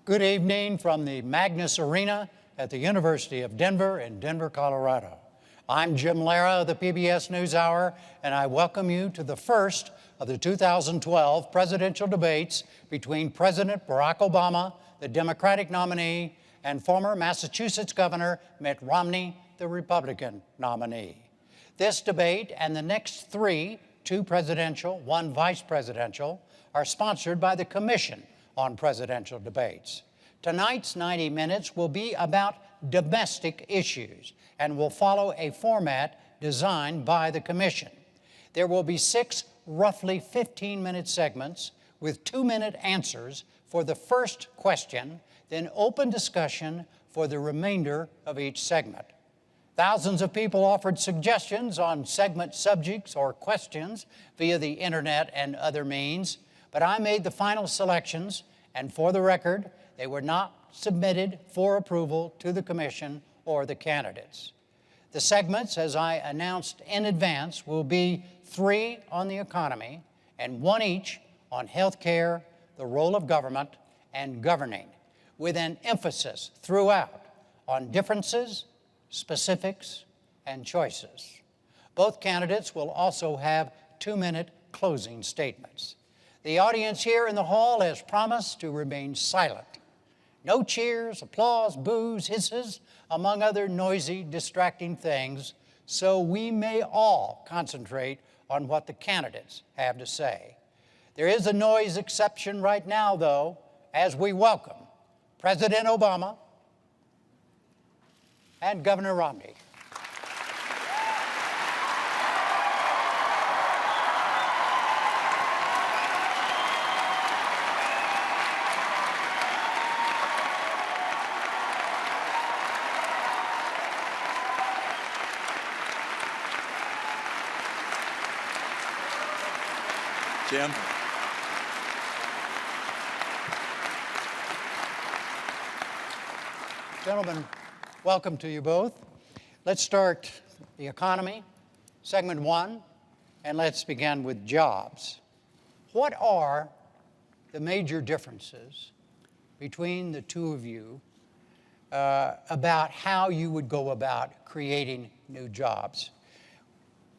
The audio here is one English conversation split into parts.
Good evening from the Magnus Arena at the University of Denver in Denver, Colorado. I'm Jim Lara of the PBS NewsHour, and I welcome you to the first of the 2012 presidential debates between President Barack Obama, the Democratic nominee, and former Massachusetts Governor Mitt Romney, the Republican nominee. This debate and the next three, two presidential, one vice presidential, are sponsored by the Commission on Presidential Debates. Tonight's 90 minutes will be about domestic issues and will follow a format designed by the Commission. There will be 6 roughly 15-minute segments with 2-minute answers for the first question, then open discussion for the remainder of each segment. Thousands of people offered suggestions on segment subjects or questions via the internet and other means, but I made the final selections, and for the record, they were not submitted for approval to the Commission or the candidates. The segments, as I announced in advance, will be 3 on the economy and 1 each on health care, the role of government, and governing, with an emphasis throughout on differences, specifics, and choices. Both candidates will also have 2-minute closing statements. The audience here in the hall has promised to remain silent. No cheers, applause, boos, hisses, among other noisy, distracting things, so we may all concentrate on what the candidates have to say. There is a noise exception right now, though, as we welcome President Obama and Governor Romney. Jim. Gentlemen, welcome to you both. Let's start the economy, segment 1, and let's begin with jobs. What are the major differences between the two of you about how you would go about creating new jobs?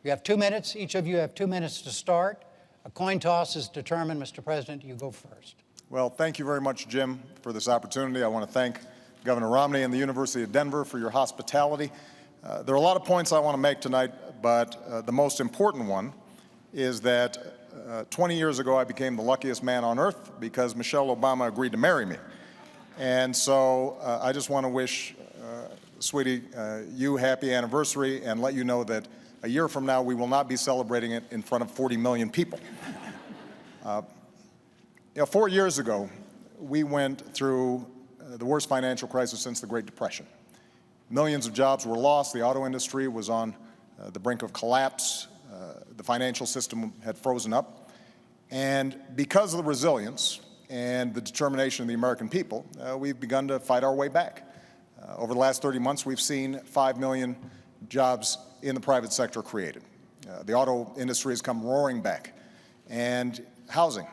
You have 2 minutes. Each of you have 2 minutes to start. A coin toss is determined. Mr. President, you go first. Well, thank you very much, Jim, for this opportunity. I want to thank Governor Romney and the University of Denver for your hospitality. There are a lot of points I want to make tonight, but the most important one is that 20 years ago I became the luckiest man on earth because Michelle Obama agreed to marry me. And so I just want to wish, sweetie, you happy anniversary and let you know that a year from now we will not be celebrating it in front of 40 million people. 4 years ago, we went through the worst financial crisis since the Great Depression. Millions of jobs were lost. The auto industry was on the brink of collapse. The financial system had frozen up. And because of the resilience and the determination of the American people, we've begun to fight our way back. Over the last 30 months, we've seen 5 million jobs in the private sector created. The auto industry has come roaring back, and housing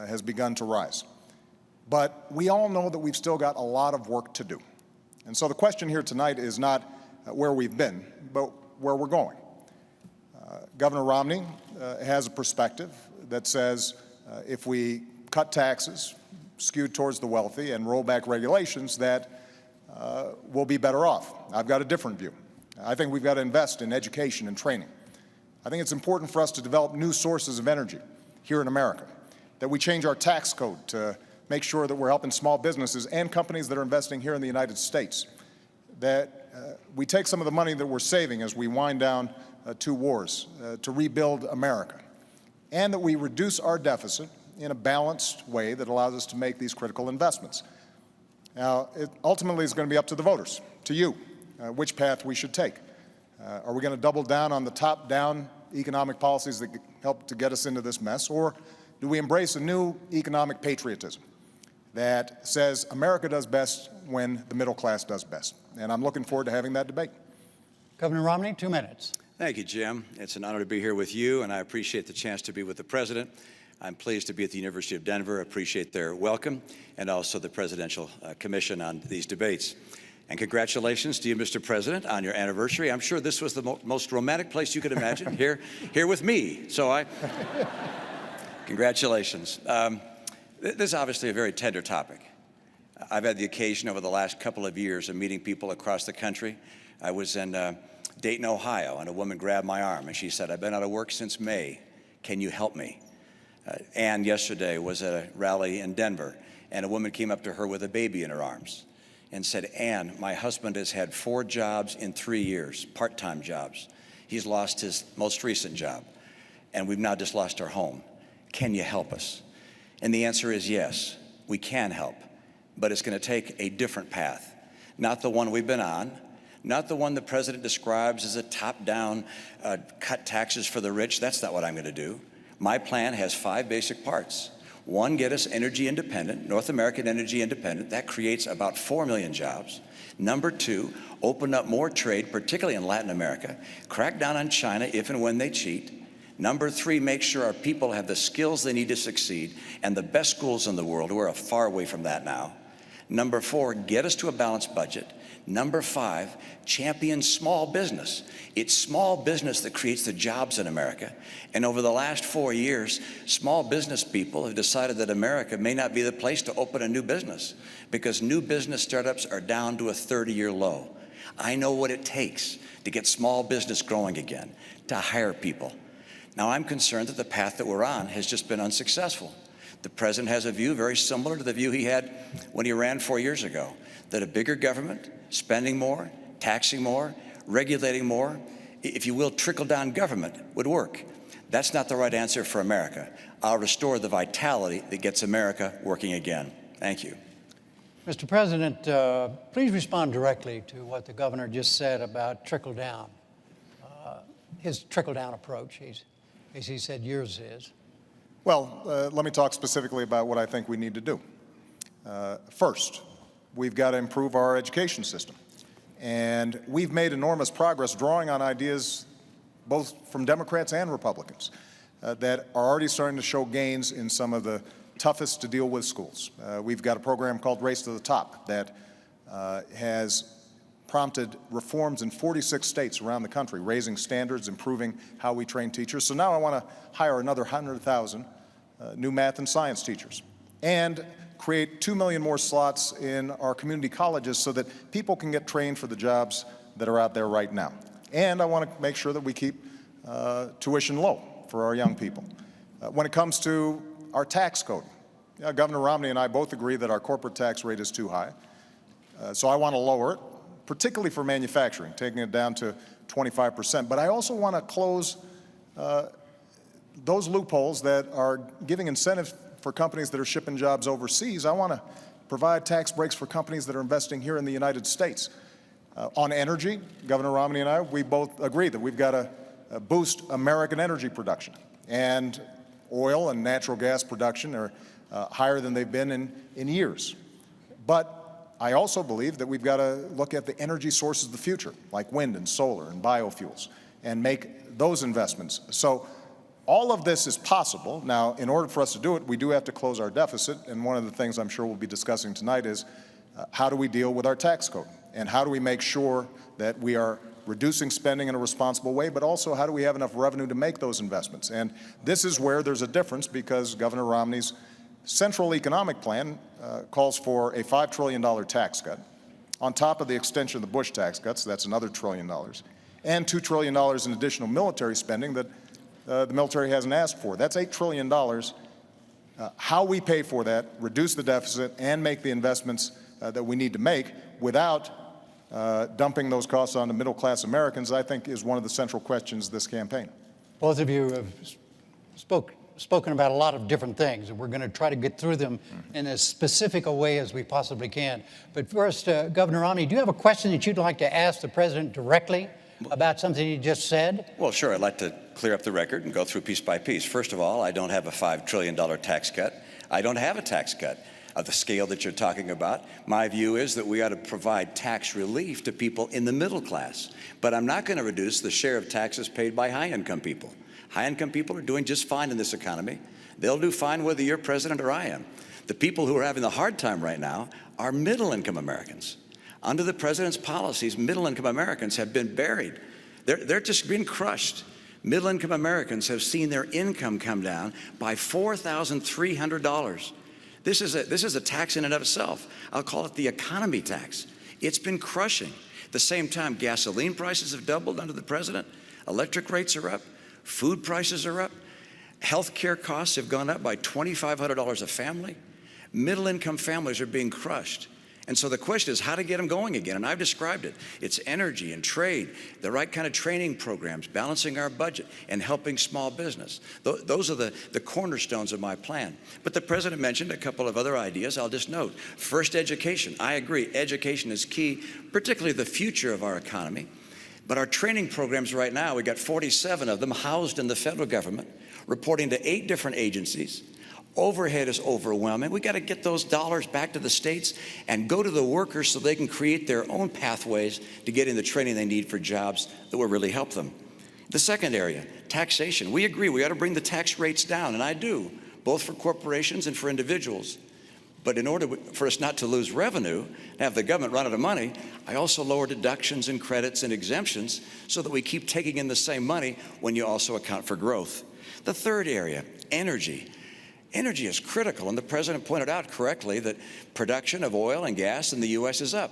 has begun to rise. But we all know that we've still got a lot of work to do. And so the question here tonight is not where we've been, but where we're going. Governor Romney has a perspective that says if we cut taxes skewed towards the wealthy and roll back regulations, that we'll be better off. I've got a different view. I think we've got to invest in education and training. I think it's important for us to develop new sources of energy here in America, that we change our tax code to make sure that we're helping small businesses and companies that are investing here in the United States, that we take some of the money that we're saving as we wind down 2 wars to rebuild America, and that we reduce our deficit in a balanced way that allows us to make these critical investments. Now, it ultimately is going to be up to the voters, to you, which path we should take. Are we going to double down on the top-down economic policies that help to get us into this mess, or do we embrace a new economic patriotism that says America does best when the middle class does best? And I'm looking forward to having that debate. Governor Romney, 2 minutes. Thank you, Jim. It's an honor to be here with you, and I appreciate the chance to be with the President. I'm pleased to be at the University of Denver, appreciate their welcome, and also the Presidential Commission on these debates. And congratulations to you, Mr. President, on your anniversary. I'm sure this was the most romantic place you could imagine, here with me. So congratulations. This is obviously a very tender topic. I've had the occasion over the last couple of years of meeting people across the country. I was in Dayton, Ohio, and a woman grabbed my arm and she said, "I've been out of work since May. Can you help me?" Ann yesterday was at a rally in Denver, and a woman came up to her with a baby in her arms and said, "Ann, my husband has had 4 jobs in 3 years, part-time jobs. He's lost his most recent job, and we've now just lost our home. Can you help us?" And the answer is yes, we can help, but it's going to take a different path, not the one we've been on, not the one the president describes as a top-down cut taxes for the rich. That's not what I'm going to do. My plan has 5 basic parts. 1, get us energy independent, North American energy independent. That creates about 4 million jobs. Number 2, open up more trade, particularly in Latin America. Crack down on China if and when they cheat. Number 3, make sure our people have the skills they need to succeed and the best schools in the world. We're far away from that now. Number 4, get us to a balanced budget. Number 5, champion small business. It's small business that creates the jobs in America. And over the last 4 years, small business people have decided that America may not be the place to open a new business because new business startups are down to a 30-year low. I know what it takes to get small business growing again, to hire people. Now, I'm concerned that the path that we're on has just been unsuccessful. The president has a view very similar to the view he had when he ran 4 years ago, that a bigger government, spending more, taxing more, regulating more, if you will, trickle-down government would work. That's not the right answer for America. I'll restore the vitality that gets America working again. Thank you. Mr. President, please respond directly to what the governor just said about trickle-down, his trickle-down approach. As he said, yours is. Well, let me talk specifically about what I think we need to do. First, we've got to improve our education system. And we've made enormous progress drawing on ideas both from Democrats and Republicans that are already starting to show gains in some of the toughest to deal with schools. We've got a program called Race to the Top that has prompted reforms in 46 states around the country, raising standards, improving how we train teachers. So now I want to hire another 100,000 new math and science teachers and create 2 million more slots in our community colleges so that people can get trained for the jobs that are out there right now. And I want to make sure that we keep tuition low for our young people. When it comes to our tax code, Governor Romney and I both agree that our corporate tax rate is too high. So I want to lower it, particularly for manufacturing, taking it down to 25%. But I also want to close those loopholes that are giving incentives for companies that are shipping jobs overseas. I want to provide tax breaks for companies that are investing here in the United States. On energy, Governor Romney and I, we both agree that we've got to boost American energy production. And oil and natural gas production are higher than they've been in years. But I also believe that we've got to look at the energy sources of the future, like wind and solar and biofuels, and make those investments. So all of this is possible. Now, in order for us to do it, we do have to close our deficit, and one of the things I'm sure we'll be discussing tonight is how do we deal with our tax code, and how do we make sure that we are reducing spending in a responsible way, but also how do we have enough revenue to make those investments? And this is where there's a difference, because Governor Romney's central economic plan calls for a $5 trillion tax cut, on top of the extension of the Bush tax cuts. That's another $1 trillion, and $2 trillion in additional military spending that the military hasn't asked for. That's $8 trillion. How we pay for that, reduce the deficit, and make the investments that we need to make without dumping those costs on the middle-class Americans, I think, is one of the central questions this campaign. Both of you have spoken about a lot of different things, and we're going to try to get through them in as specific a way as we possibly can. But first, Governor Romney, do you have a question that you'd like to ask the president directly about something he just said? Well, sure. I'd like to clear up the record and go through piece by piece. First of all, I don't have a $5 trillion tax cut. I don't have a tax cut of the scale that you're talking about. My view is that we ought to provide tax relief to people in the middle class. But I'm not going to reduce the share of taxes paid by high-income people. High-income people are doing just fine in this economy. They'll do fine whether you're president or I am. The people who are having the hard time right now are middle-income Americans. Under the president's policies, middle-income Americans have been buried. They're just being crushed. Middle-income Americans have seen their income come down by $4,300. This is a tax in and of itself. I'll call it the economy tax. It's been crushing. At the same time, gasoline prices have doubled under the president. Electric rates are up. Food prices are up. Health care costs have gone up by $2,500 a family. Middle-income families are being crushed. And so the question is how to get them going again. And I've described it. It's energy and trade, the right kind of training programs, balancing our budget, and helping small business. Those are the cornerstones of my plan. But the president mentioned a couple of other ideas I'll just note. First, education. I agree. Education is key, particularly the future of our economy. But our training programs right now, we got 47 of them housed in the federal government, reporting to 8 different agencies. Overhead is overwhelming. We got to get those dollars back to the states and go to the workers so they can create their own pathways to getting the training they need for jobs that will really help them. The second area, taxation. We agree we ought to bring the tax rates down, and I do, both for corporations and for individuals. But in order for us not to lose revenue, and have the government run out of money, I also lower deductions and credits and exemptions so that we keep taking in the same money when you also account for growth. The third area, energy. Energy is critical, and the president pointed out correctly that production of oil and gas in the U.S. is up,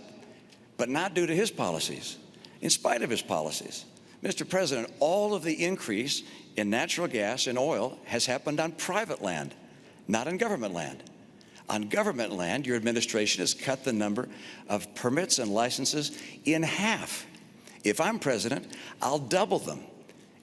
but not due to his policies, in spite of his policies. Mr. President, all of the increase in natural gas and oil has happened on private land, not on government land. On government land, your administration has cut the number of permits and licenses in half. If I'm president, I'll double them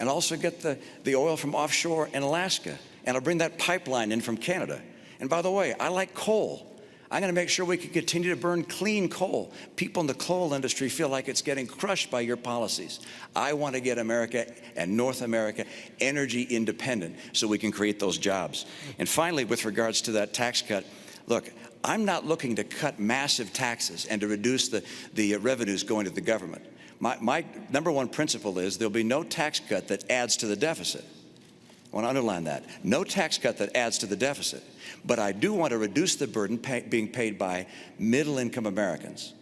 and also get the oil from offshore in Alaska. And I'll bring that pipeline in from Canada. And by the way, I like coal. I'm going to make sure we can continue to burn clean coal. People in the coal industry feel like it's getting crushed by your policies. I want to get America and North America energy independent so we can create those jobs. And finally, with regards to that tax cut, look, I'm not looking to cut massive taxes and to reduce the revenues going to the government. My number one principle is there'll be no tax cut that adds to the deficit. I want to underline that. No tax cut that adds to the deficit. But I do want to reduce the burden being paid by middle-income Americans.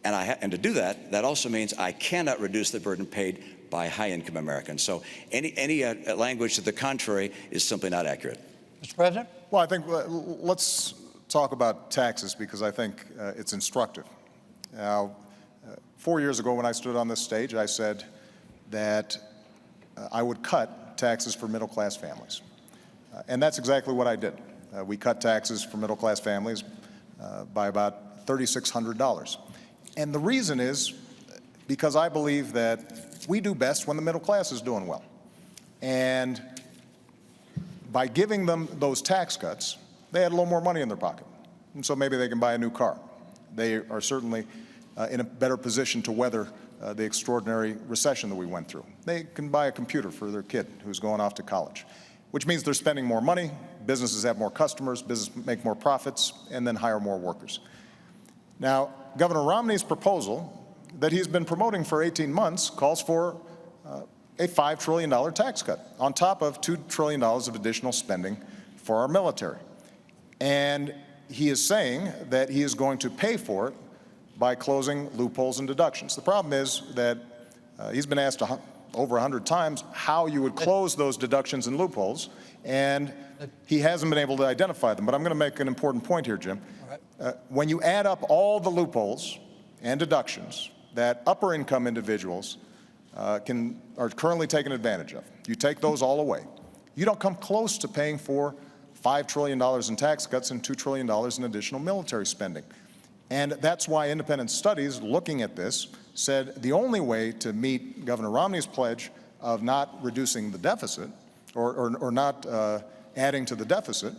And to do that, that also means I cannot reduce the burden paid by high-income Americans. So any language to the contrary is simply not accurate. Mr. President? Well, I think let's talk about taxes because I think it's instructive. Now, 4 years ago when I stood on this stage, I said that I would cut taxes for middle-class families. And that's exactly what I did. We cut taxes for middle-class families by about $3,600. And the reason is because I believe that we do best when the middle class is doing well. And by giving them those tax cuts, they had a little more money in their pocket. And so maybe they can buy a new car. They are certainly in a better position to weather the extraordinary recession that we went through. They can buy a computer for their kid who's going off to college, which means they're spending more money, businesses have more customers, businesses make more profits, and then hire more workers. Now, Governor Romney's proposal that he's been promoting for 18 months calls for a $5 trillion tax cut on top of $2 trillion of additional spending for our military. And he is saying that he is going to pay for it by closing loopholes and deductions. The problem is that he's been asked over 100 times how you would close those deductions and loopholes, and he hasn't been able to identify them. But I'm going to make an important point here, Jim. When you add up all the loopholes and deductions that upper income individuals are currently taking advantage of, you take those all away, you don't come close to paying for $5 trillion in tax cuts and $2 trillion in additional military spending. And that's why independent studies looking at this said the only way to meet Governor Romney's pledge of not reducing the deficit or not adding to the deficit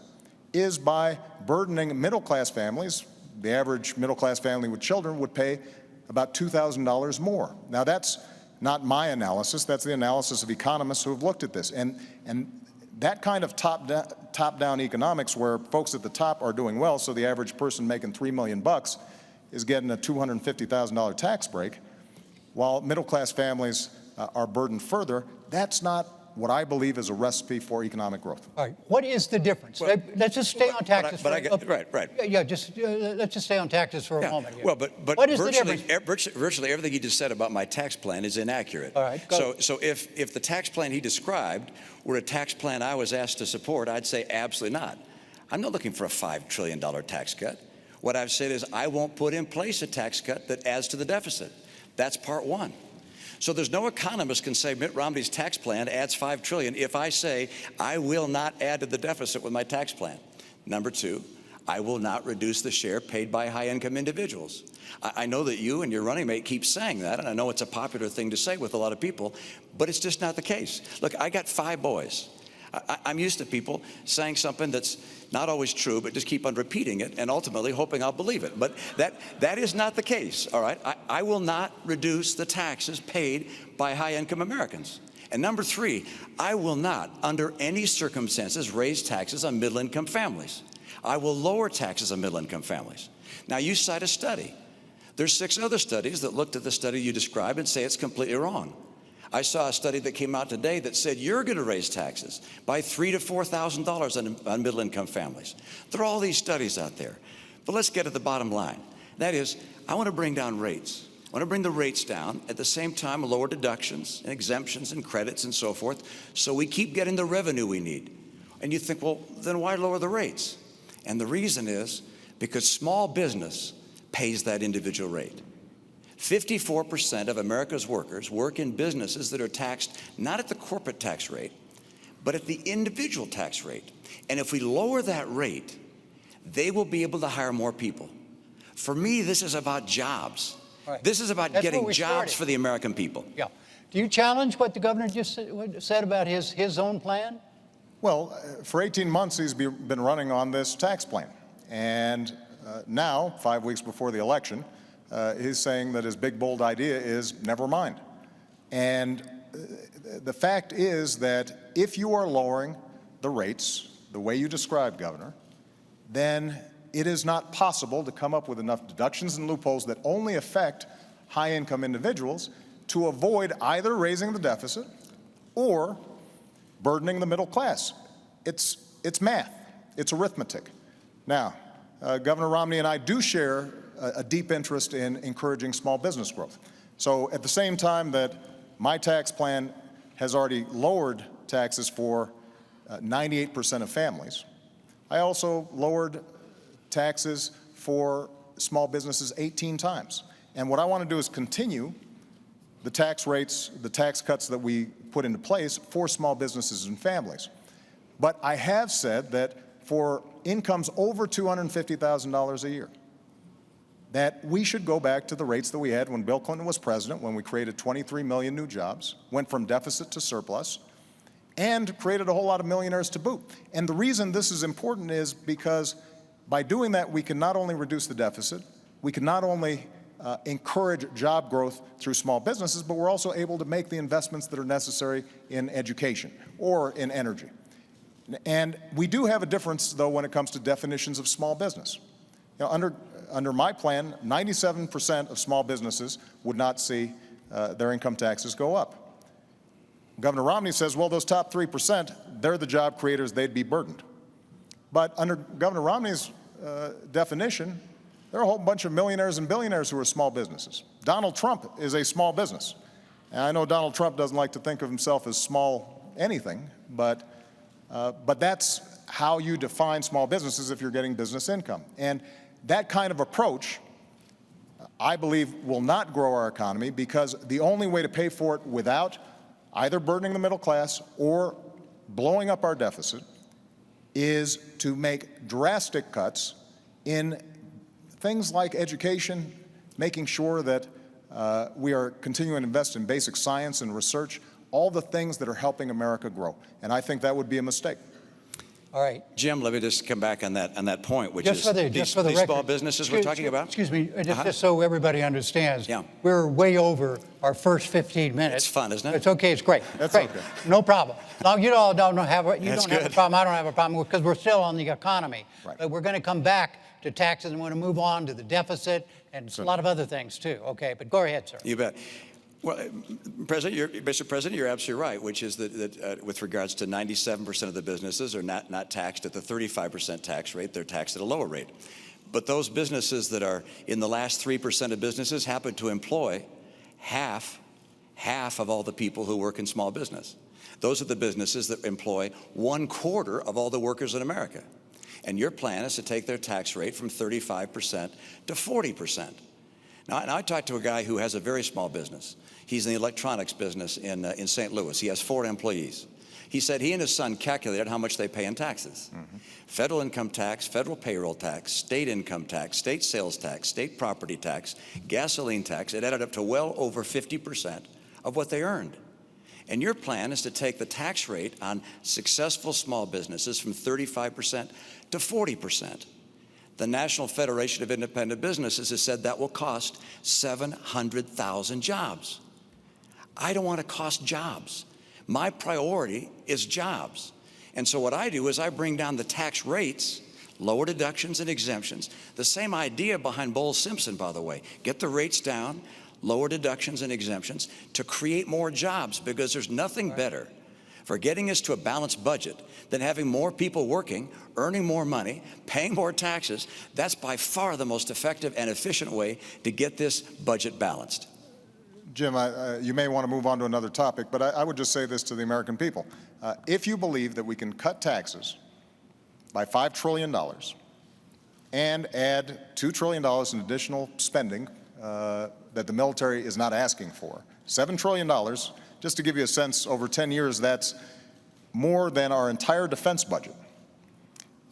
is by burdening middle-class families. The average middle-class family with children would pay about $2,000 more. Now, that's not my analysis. That's the analysis of economists who have looked at this. And that kind of top-down economics where folks at the top are doing well, so the average person making $3 million is getting a $250,000 tax break, while middle-class families are burdened further, that's not what I believe is a recipe for economic growth. All right. What is the difference? Let's just stay on taxes. Right. Yeah, just let's just stay on taxes for a moment here. Well, but what is the difference? virtually everything he just said about my tax plan is inaccurate. All right. So if the tax plan he described were a tax plan I was asked to support, I'd say absolutely not. I'm not looking for a $5 trillion tax cut. What I've said is I won't put in place a tax cut that adds to the deficit. That's part one. So there's no economist can say Mitt Romney's tax plan adds $5 trillion if I say I will not add to the deficit with my tax plan. Number two, I will not reduce the share paid by high-income individuals. I know that you and your running mate keep saying that, and I know it's a popular thing to say with a lot of people, but it's just not the case. Look, I got 5 boys. I'm used to people saying something that's not always true, but just keep on repeating it and ultimately hoping I'll believe it. But that is not the case, all right? I will not reduce the taxes paid by high-income Americans. And number 3, I will not, under any circumstances, raise taxes on middle-income families. I will lower taxes on middle-income families. Now, you cite a study. There's 6 other studies that looked at the study you described and say it's completely wrong. I saw a study that came out today that said you're going to raise taxes by $3,000 to $4,000 on middle-income families. There are all these studies out there. But let's get to the bottom line. That is, I want to bring down rates. I want to bring the rates down, at the same time lower deductions and exemptions and credits and so forth, so we keep getting the revenue we need. And you think, well, then why lower the rates? And the reason is because small business pays that individual rate. 54% of America's workers work in businesses that are taxed not at the corporate tax rate, but at the individual tax rate. And if we lower that rate, they will be able to hire more people. For me, this is about jobs. Right. This is about getting jobs for the American people. Yeah. Do you challenge what the governor just said about his own plan? Well, for 18 months, he's been running on this tax plan. And now, 5 weeks before the election, he's saying that his big, bold idea is never mind. And the fact is that if you are lowering the rates the way you described, Governor, then it is not possible to come up with enough deductions and loopholes that only affect high-income individuals to avoid either raising the deficit or burdening the middle class. It's math. It's arithmetic. Now, Governor Romney and I do share a deep interest in encouraging small business growth. So at the same time that my tax plan has already lowered taxes for 98% of families, I also lowered taxes for small businesses 18 times. And what I want to do is continue the tax rates, the tax cuts that we put into place for small businesses and families. But I have said that for incomes over $250,000 a year, that we should go back to the rates that we had when Bill Clinton was president, when we created 23 million new jobs, went from deficit to surplus, and created a whole lot of millionaires to boot. And the reason this is important is because by doing that, we can not only reduce the deficit, we can not only encourage job growth through small businesses, but we're also able to make the investments that are necessary in education or in energy. And we do have a difference, though, when it comes to definitions of small business. You know, under my plan, 97% of small businesses would not see their income taxes go up. Governor Romney says, well, those top 3%, they're the job creators, they'd be burdened. But under Governor Romney's definition, there are a whole bunch of millionaires and billionaires who are small businesses. Donald Trump is a small business. And I know Donald Trump doesn't like to think of himself as small anything, but that's how you define small businesses if you're getting business income. And that kind of approach, I believe, will not grow our economy, because the only way to pay for it without either burdening the middle class or blowing up our deficit is to make drastic cuts in things like education, making sure that we are continuing to invest in basic science and research, all the things that are helping America grow. And I think that would be a mistake. All right. Jim, let me just come back on that point, which just is these small businesses we're talking about. Excuse me, just so everybody understands. Yeah. We're way over our first 15 minutes. It's fun, isn't it? It's okay. It's great. That's great. okay. No problem. Now, you all don't have a problem. I don't have a problem, because we're still on the economy. Right. But we're going to come back to taxes, and we're going to move on to the deficit and a lot of other things too. Okay, but go ahead, sir. You bet. Well, Mr. President, you're absolutely right, which is that with regards to 97% of the businesses are not taxed at the 35% tax rate. They're taxed at a lower rate. But those businesses that are in the last 3% of businesses happen to employ half of all the people who work in small business. Those are the businesses that employ 1/4 of all the workers in America. And your plan is to take their tax rate from 35% to 40%. Now, I talked to a guy who has a very small business. He's in the electronics business in St. Louis. He has 4 employees. He said he and his son calculated how much they pay in taxes. Federal income tax, federal payroll tax, state income tax, state sales tax, state property tax, gasoline tax. It added up to well over 50% of what they earned. And your plan is to take the tax rate on successful small businesses from 35% to 40%. The National Federation of Independent Businesses has said that will cost 700,000 jobs. I don't want to cost jobs. My priority is jobs. And so what I do is I bring down the tax rates, lower deductions and exemptions. The same idea behind Bowles-Simpson, by the way. Get the rates down, lower deductions and exemptions to create more jobs, because there's nothing better for getting us to a balanced budget than having more people working, earning more money, paying more taxes. That's by far the most effective and efficient way to get this budget balanced. Jim, you may want to move on to another topic, but I would just say this to the American people. If you believe that we can cut taxes by $5 trillion and add $2 trillion in additional spending that the military is not asking for, $7 trillion, just to give you a sense, over 10 years, that's more than our entire defense budget.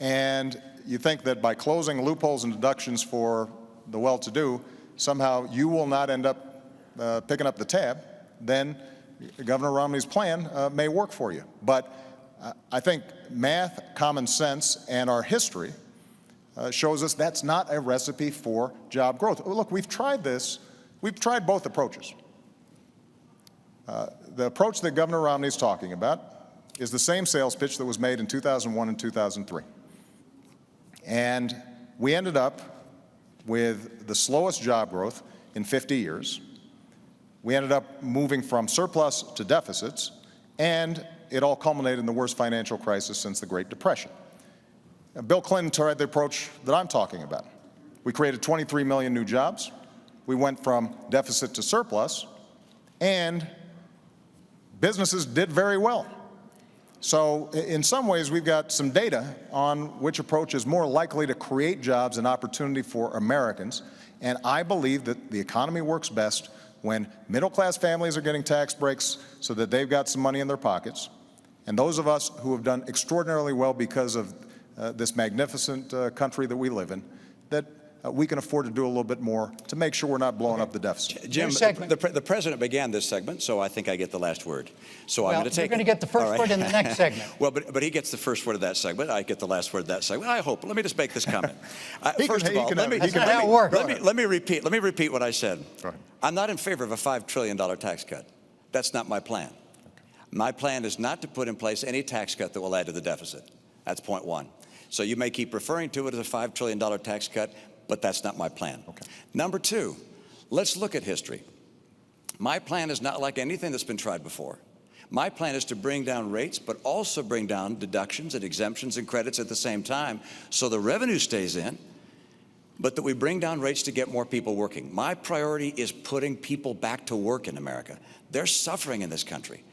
And you think that by closing loopholes and deductions for the well-to-do, somehow you will not end up picking up the tab, then Governor Romney's plan may work for you. But I think math, common sense, and our history shows us that's not a recipe for job growth. Look, we've tried this. We've tried both approaches. The approach that Governor Romney is talking about is the same sales pitch that was made in 2001 and 2003. And we ended up with the slowest job growth in 50 years. We ended up moving from surplus to deficits, and it all culminated in the worst financial crisis since the Great Depression. Bill Clinton tried the approach that I'm talking about. We created 23 million new jobs. We went from deficit to surplus, and businesses did very well. So in some ways, we've got some data on which approach is more likely to create jobs and opportunity for Americans. And I believe that the economy works best when middle-class families are getting tax breaks so that they've got some money in their pockets. And those of us who have done extraordinarily well because of this magnificent country that we live in, that we can afford to do a little bit more to make sure we're not blowing up the deficit. Jim, the president began this segment, so I think I get the last word. So I'm going to take it. You're going to get the first word in the next segment. Well, but he gets the first word of that segment. I get the last word of that segment. I hope. Let me just make this comment. First of all, let me repeat what I said. I'm not in favor of a $5 trillion tax cut. That's not my plan. My plan is not to put in place any tax cut that will add to the deficit. That's point one. So you may keep referring to it as a $5 trillion tax cut, but that's not my plan. Okay. Number two, let's look at history. My plan is not like anything that's been tried before. My plan is to bring down rates, but also bring down deductions and exemptions and credits at the same time, so the revenue stays in, but that we bring down rates to get more people working. My priority is putting people back to work in America. They're suffering in this country.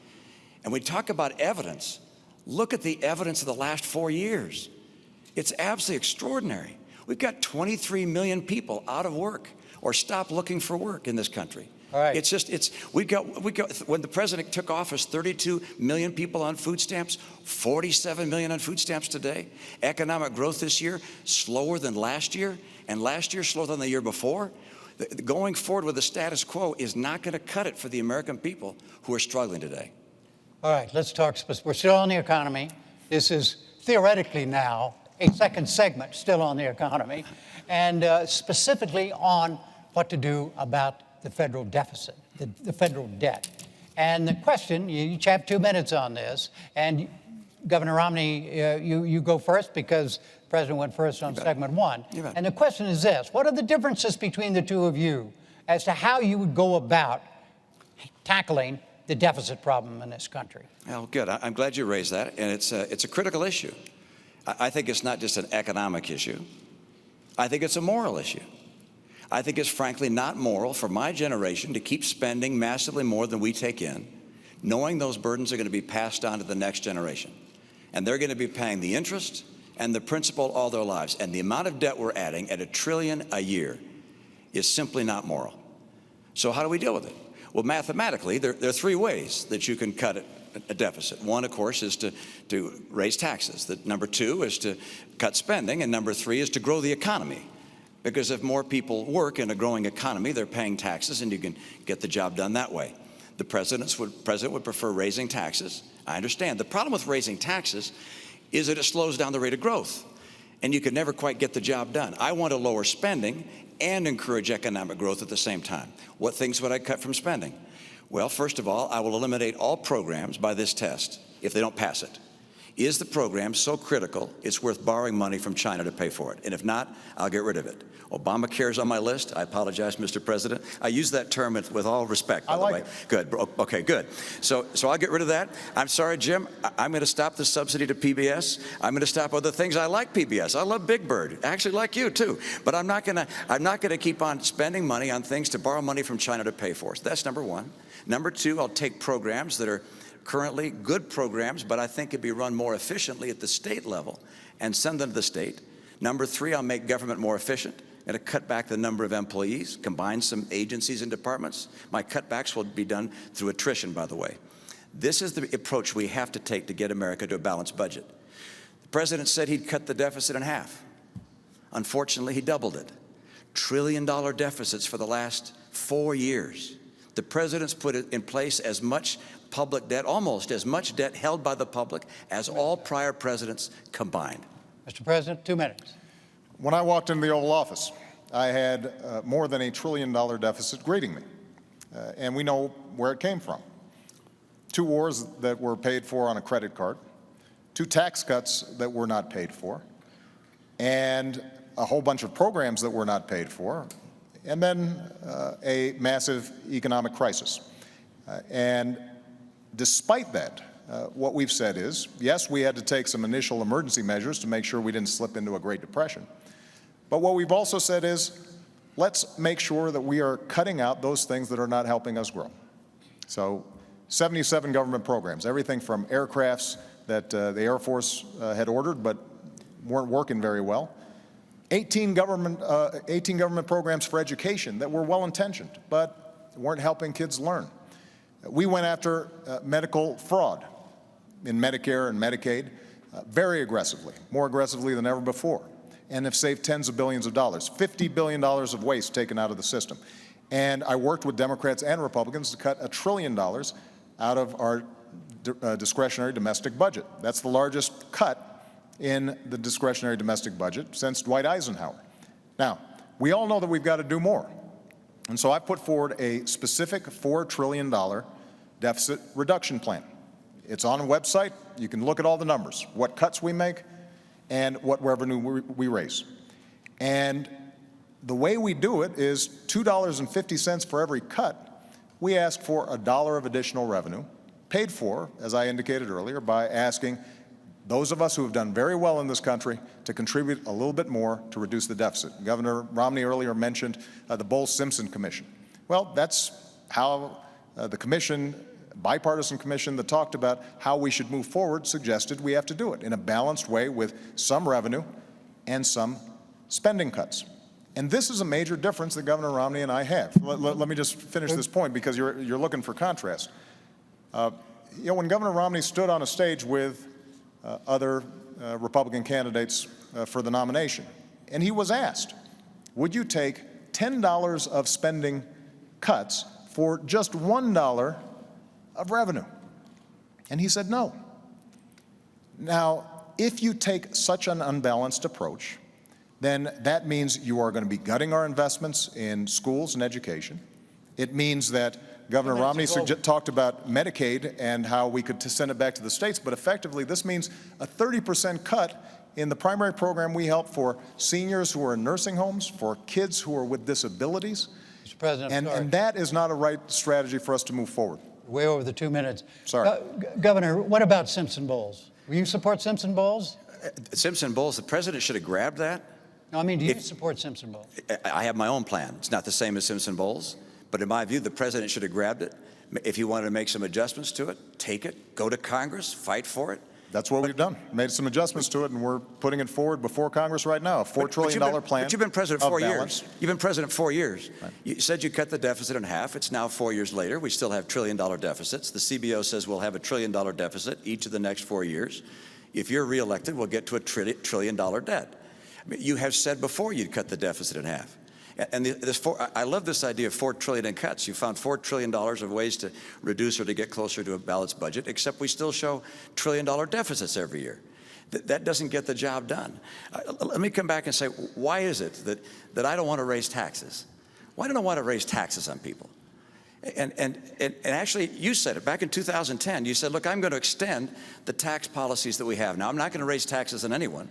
And we talk about evidence. Look at the evidence of the last 4 years. It's absolutely extraordinary. We've got 23 million people out of work or stopped looking for work in this country. All right. We got, when the president took office, 32 million people on food stamps, 47 million on food stamps today. Economic growth this year, slower than last year, and last year slower than the year before. Going forward with the status quo is not going to cut it for the American people who are struggling today. All right, let's talk. We're still on the economy. This is theoretically now a second segment still on the economy, and specifically on what to do about the federal deficit, the federal debt. And the question, you each have 2 minutes on this, and Governor Romney, you go first because the president went first on segment one. And the question is this: what are the differences between the two of you as to how you would go about tackling the deficit problem in this country? Well, good. I'm glad you raised that, and it's a critical issue. I think it's not just an economic issue. I think it's a moral issue. I think it's frankly not moral for my generation to keep spending massively more than we take in, knowing those burdens are going to be passed on to the next generation. And they're going to be paying the interest and the principal all their lives. And the amount of debt we're adding at $1 trillion a year is simply not moral. So how do we deal with it? Well, mathematically, there are three ways that you can cut a deficit. One, of course, is to raise taxes. Number two is to cut spending. And number three is to grow the economy. Because if more people work in a growing economy, they're paying taxes, and you can get the job done that way. The president would prefer raising taxes. I understand. The problem with raising taxes is that it slows down the rate of growth, and you can never quite get the job done. I want to lower spending and encourage economic growth at the same time. What things would I cut from spending? Well, first of all, I will eliminate all programs by this test if they don't pass it. Is the program so critical it's worth borrowing money from China to pay for it? And if not, I'll get rid of it. Obamacare is on my list. I apologize, Mr. President. I use that term with all respect, by the way. Good. Okay, good. So I'll get rid of that. I'm sorry, Jim. I'm going to stop the subsidy to PBS. I'm going to stop other things. I like PBS. I love Big Bird. I actually like you too. But I'm not going to keep on spending money on things to borrow money from China to pay for. So that's number one. Number two, I'll take programs that are currently good programs, but I think could be run more efficiently at the state level and send them to the state. Number three, I'll make government more efficient. I'm going to cut back the number of employees, combine some agencies and departments. My cutbacks will be done through attrition, by the way. This is the approach we have to take to get America to a balanced budget. The president said he'd cut the deficit in half. Unfortunately, he doubled it. $1 trillion deficits for the last 4 years. The president's put in place as much public debt, almost as much debt held by the public as all prior presidents combined. Mr. President, 2 minutes. When I walked into the Oval Office, I had more than $1 trillion deficit greeting me. And we know where it came from. 2 wars that were paid for on a credit card, 2 tax cuts that were not paid for, and a whole bunch of programs that were not paid for, and then a massive economic crisis. And despite that, what we've said is, yes, we had to take some initial emergency measures to make sure we didn't slip into a Great Depression. But what we've also said is, let's make sure that we are cutting out those things that are not helping us grow. So 77 government programs, everything from aircrafts that the Air Force had ordered but weren't working very well. 18 government programs for education that were well-intentioned but weren't helping kids learn. We went after medical fraud in Medicare and Medicaid very aggressively, more aggressively than ever before, and have saved tens of billions of dollars, $50 billion of waste taken out of the system. And I worked with Democrats and Republicans to cut $1 trillion out of our discretionary domestic budget. That's the largest cut in the discretionary domestic budget since Dwight Eisenhower. Now, we all know that we've got to do more. And so I put forward a specific $4 trillion deficit reduction plan. It's on a website. You can look at all the numbers, what cuts we make and what revenue we raise. And the way we do it is $2.50 for every cut. We ask for $1 of additional revenue, paid for, as I indicated earlier, by asking those of us who have done very well in this country to contribute a little bit more to reduce the deficit. Governor Romney earlier mentioned the Bowles-Simpson Commission. Well, that's how the commission, bipartisan commission that talked about how we should move forward, suggested we have to do it in a balanced way with some revenue and some spending cuts. And this is a major difference that Governor Romney and I have. Let me just finish this point because you're looking for contrast. When Governor Romney stood on a stage with other Republican candidates for the nomination, and he was asked, would you take $10 of spending cuts for just $1 of revenue? And he said no. Now, if you take such an unbalanced approach, then that means you are going to be gutting our investments in schools and education. It means that Governor Romney talked about Medicaid and how we could send it back to the states, but effectively this means a 30% cut in the primary program we help for seniors who are in nursing homes, for kids who are with disabilities. Mr. President, I'm sorry. And that is not a right strategy for us to move forward. Way over the 2 minutes. Sorry. Governor, what about Simpson Bowles? Will you support Simpson Bowles? Simpson Bowles, the president should have grabbed that. No, I mean, do you support Simpson Bowles? I have my own plan. It's not the same as Simpson Bowles, but in my view, the president should have grabbed it. If he wanted to make some adjustments to it, take it, go to Congress, fight for it. That's what we've done. Made some adjustments to it, and we're putting it forward before Congress right now. A $4 trillion plan. But you've been president of 4 balance. years. You've been president 4 years. Right. You said you cut the deficit in half. It's now 4 years later. We still have trillion-dollar deficits. The CBO says we'll have a trillion-dollar deficit each of the next 4 years. If you're reelected, we'll get to a trillion-dollar debt. I mean, you have said before you'd cut the deficit in half. And I love this idea of $4 trillion in cuts. You found $4 trillion of ways to reduce or to get closer to a balanced budget, except we still show trillion-dollar deficits every year. That doesn't get the job done. Let me come back and say, why is it that I don't want to raise taxes? Why don't I want to raise taxes on people? And actually, you said it back in 2010. You said, look, I'm going to extend the tax policies that we have. Now, I'm not going to raise taxes on anyone,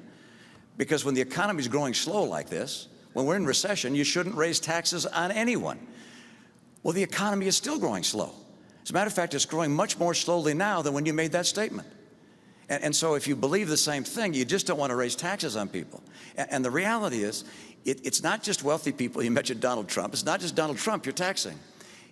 because when the economy is growing slow like this, when we're in recession, you shouldn't raise taxes on anyone. Well, the economy is still growing slow. As a matter of fact, it's growing much more slowly now than when you made that statement. And so if you believe the same thing, you just don't want to raise taxes on people. And the reality is, it's not just wealthy people. You mentioned Donald Trump. It's not just Donald Trump you're taxing.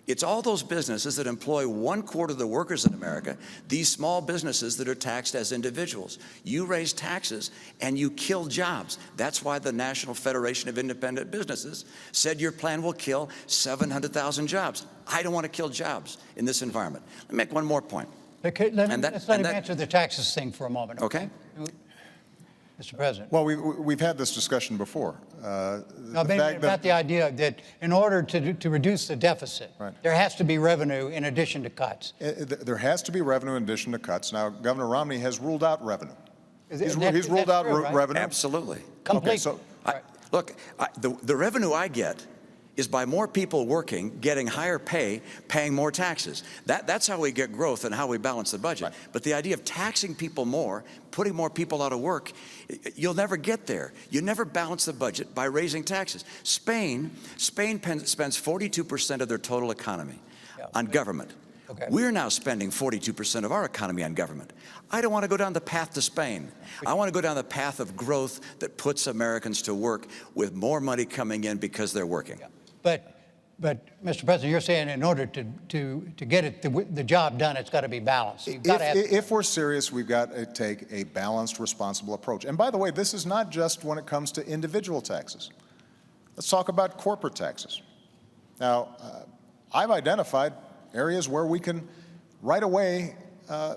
It's all those businesses that employ 1/4 of the workers in America, these small businesses that are taxed as individuals. You raise taxes and you kill jobs. That's why the National Federation of Independent Businesses said your plan will kill 700,000 jobs. I don't want to kill jobs in this environment. Let me make one more point. Let's let him answer the taxes thing for a moment. Okay. Mr. President. Well, we've had this discussion before. About the idea that in order to reduce the deficit, right, there has to be revenue in addition to cuts. There has to be revenue in addition to cuts. Now, Governor Romney has ruled out revenue. He's ruled out revenue. Absolutely. Completely. Okay, so look, the revenue I get is by more people working, getting higher pay, paying more taxes. That's how we get growth and how we balance the budget. Right. But the idea of taxing people more, putting more people out of work, you'll never get there. You never balance the budget by raising taxes. Spain spends 42% of their total economy on government. Okay. We're now spending 42% of our economy on government. I don't want to go down the path to Spain. I want to go down the path of growth that puts Americans to work with more money coming in because they're working. Yeah. But Mr. President, you're saying in order to get the job done, it's got to be balanced. You've got to have, if we're serious, we've got to take a balanced, responsible approach. And by the way, this is not just when it comes to individual taxes. Let's talk about corporate taxes. Now, I've identified areas where we can right away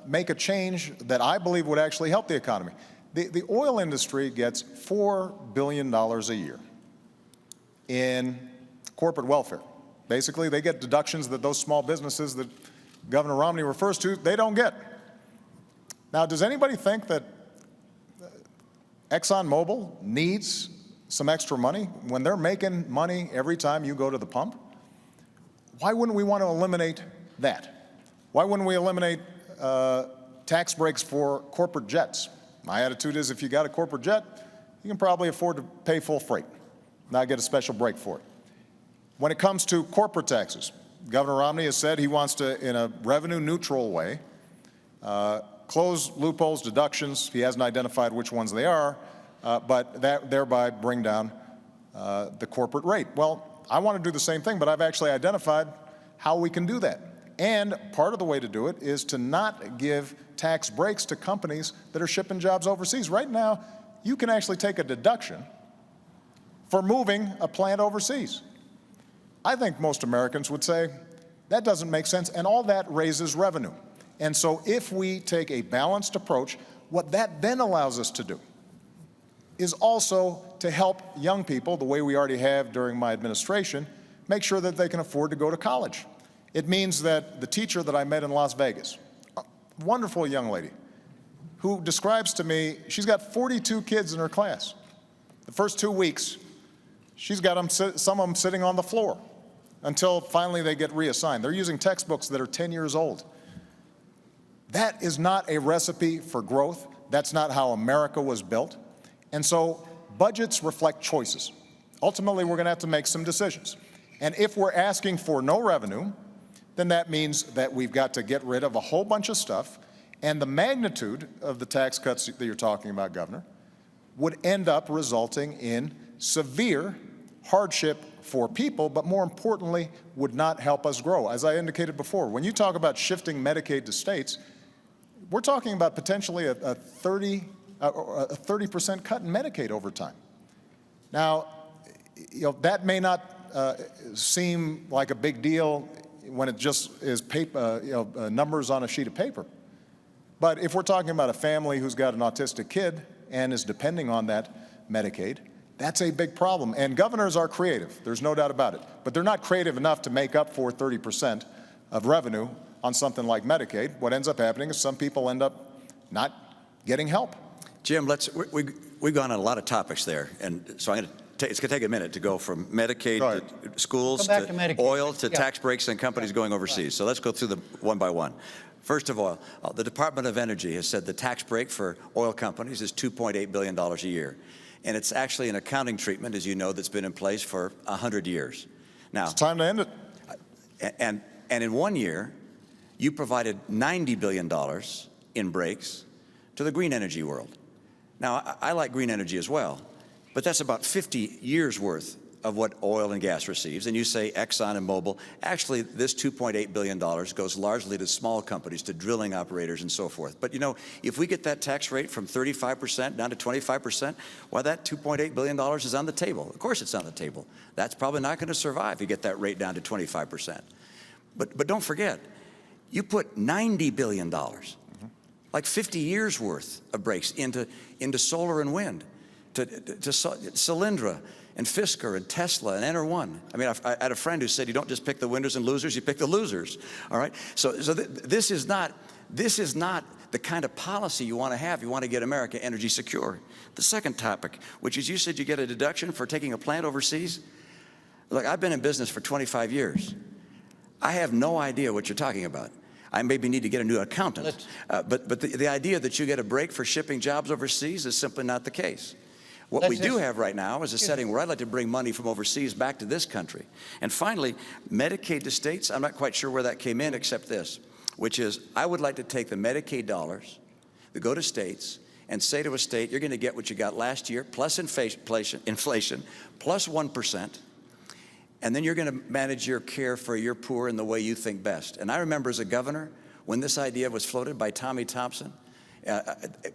make a change that I believe would actually help the economy. The oil industry gets $4 billion a year in corporate welfare. Basically, they get deductions that those small businesses that Governor Romney refers to, they don't get. Now, does anybody think that ExxonMobil needs some extra money when they're making money every time you go to the pump? Why wouldn't we want to eliminate that? Why wouldn't we eliminate tax breaks for corporate jets? My attitude is if you got a corporate jet, you can probably afford to pay full freight, not get a special break for it. When it comes to corporate taxes, Governor Romney has said he wants to, in a revenue-neutral way, close loopholes, deductions. He hasn't identified which ones they are, but thereby bring down the corporate rate. Well, I want to do the same thing, but I've actually identified how we can do that. And part of the way to do it is to not give tax breaks to companies that are shipping jobs overseas. Right now, you can actually take a deduction for moving a plant overseas. I think most Americans would say that doesn't make sense, and all that raises revenue. And so if we take a balanced approach, what that then allows us to do is also to help young people, the way we already have during my administration, make sure that they can afford to go to college. It means that the teacher that I met in Las Vegas, a wonderful young lady, who describes to me, she's got 42 kids in her class. The first 2 weeks, she's got them, some of them sitting on the floor until finally they get reassigned. They're using textbooks that are 10 years old. That is not a recipe for growth. That's not how America was built. And so budgets reflect choices. Ultimately, we're going to have to make some decisions. And if we're asking for no revenue, then that means that we've got to get rid of a whole bunch of stuff, and the magnitude of the tax cuts that you're talking about, Governor, would end up resulting in severe hardship for people, but more importantly, would not help us grow. As I indicated before, when you talk about shifting Medicaid to states, we're talking about potentially a 30% cut in Medicaid over time. Now, that may not seem like a big deal when it just is paper, numbers on a sheet of paper. But if we're talking about a family who's got an autistic kid and is depending on that Medicaid, that's a big problem. And governors are creative, there's no doubt about it. But they're not creative enough to make up for 30% of revenue on something like Medicaid. What ends up happening is some people end up not getting help. Jim, we've gone on a lot of topics there, and so it's going to take a minute to go from Medicaid to schools to oil to tax breaks and companies going overseas. So let's go through them one by one. First of all, the Department of Energy has said the tax break for oil companies is $2.8 billion a year. And it's actually an accounting treatment, as you know, that's been in place for 100 years. Now, it's time to end it. And in 1 year, you provided $90 billion in breaks to the green energy world. Now, I like green energy as well, but that's about 50 years worth of what oil and gas receives. And you say Exxon and Mobil. Actually, this $2.8 billion goes largely to small companies, to drilling operators and so forth. But if we get that tax rate from 35% down to 25%, well, that $2.8 billion is on the table. Of course it's on the table. That's probably not going to survive if you get that rate down to 25%. But don't forget, you put $90 billion, like 50 years worth of breaks into solar and wind, to Solyndra and Fisker and Tesla and Enter1. I mean, I had a friend who said you don't just pick the winners and losers, you pick the losers. All right. So this is not the kind of policy you want to have. You want to get America energy secure. The second topic, which is you said you get a deduction for taking a plant overseas. Look, I've been in business for 25 years. I have no idea what you're talking about. I maybe need to get a new accountant. But the idea that you get a break for shipping jobs overseas is simply not the case. What we do have right now is a setting where I'd like to bring money from overseas back to this country. And finally, Medicaid to states, I'm not quite sure where that came in except this, which is I would like to take the Medicaid dollars that go to states and say to a state, you're going to get what you got last year, plus inflation, plus 1%, and then you're going to manage your care for your poor in the way you think best. And I remember as a governor, when this idea was floated by Tommy Thompson,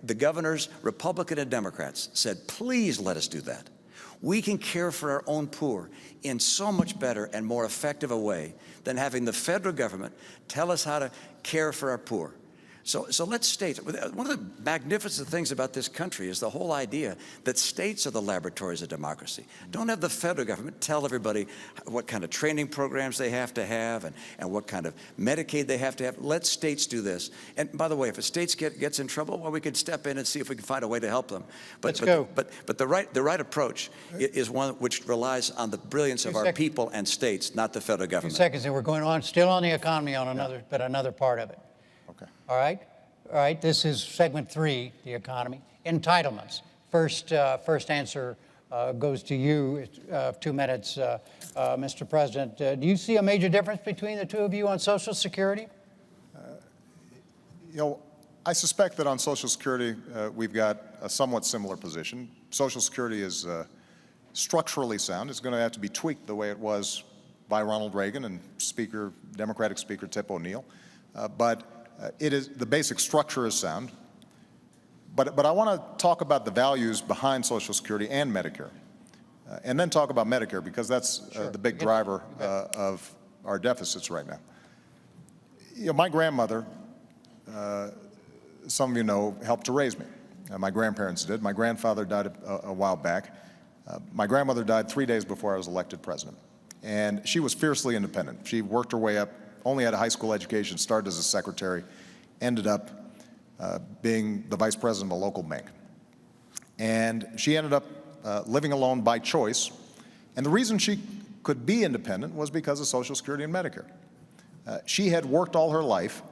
the governors, Republican and Democrats, said, please let us do that. We can care for our own poor in so much better and more effective a way than having the federal government tell us how to care for our poor. So let's state, one of the magnificent things about this country is the whole idea that states are the laboratories of democracy. Don't have the federal government tell everybody what kind of training programs they have to have and what kind of Medicaid they have to have. Let states do this. And by the way, if a state gets in trouble, well, we can step in and see if we can find a way to help them. Let's go. But the right approach is one which relies on the brilliance of our people and states, not the federal government. 2 seconds, and we're going on still on the economy on another part of it. Okay. All right. This is segment 3, the economy. Entitlements. First answer goes to you. 2 minutes, Mr. President. Do you see a major difference between the two of you on Social Security? I suspect that on Social Security we've got a somewhat similar position. Social Security is structurally sound. It's going to have to be tweaked the way it was by Ronald Reagan and Democratic Speaker Tip O'Neill. But the basic structure is sound. But I want to talk about the values behind Social Security and Medicare, and then talk about Medicare because that's the big driver of our deficits right now. My grandmother, some of you know, helped to raise me. My grandparents did. My grandfather died a while back. My grandmother died 3 days before I was elected president. And she was fiercely independent. She worked her way up, only had a high school education, started as a secretary, ended up being the vice president of a local bank. And she ended up living alone by choice. And the reason she could be independent was because of Social Security and Medicare. She had worked all her life,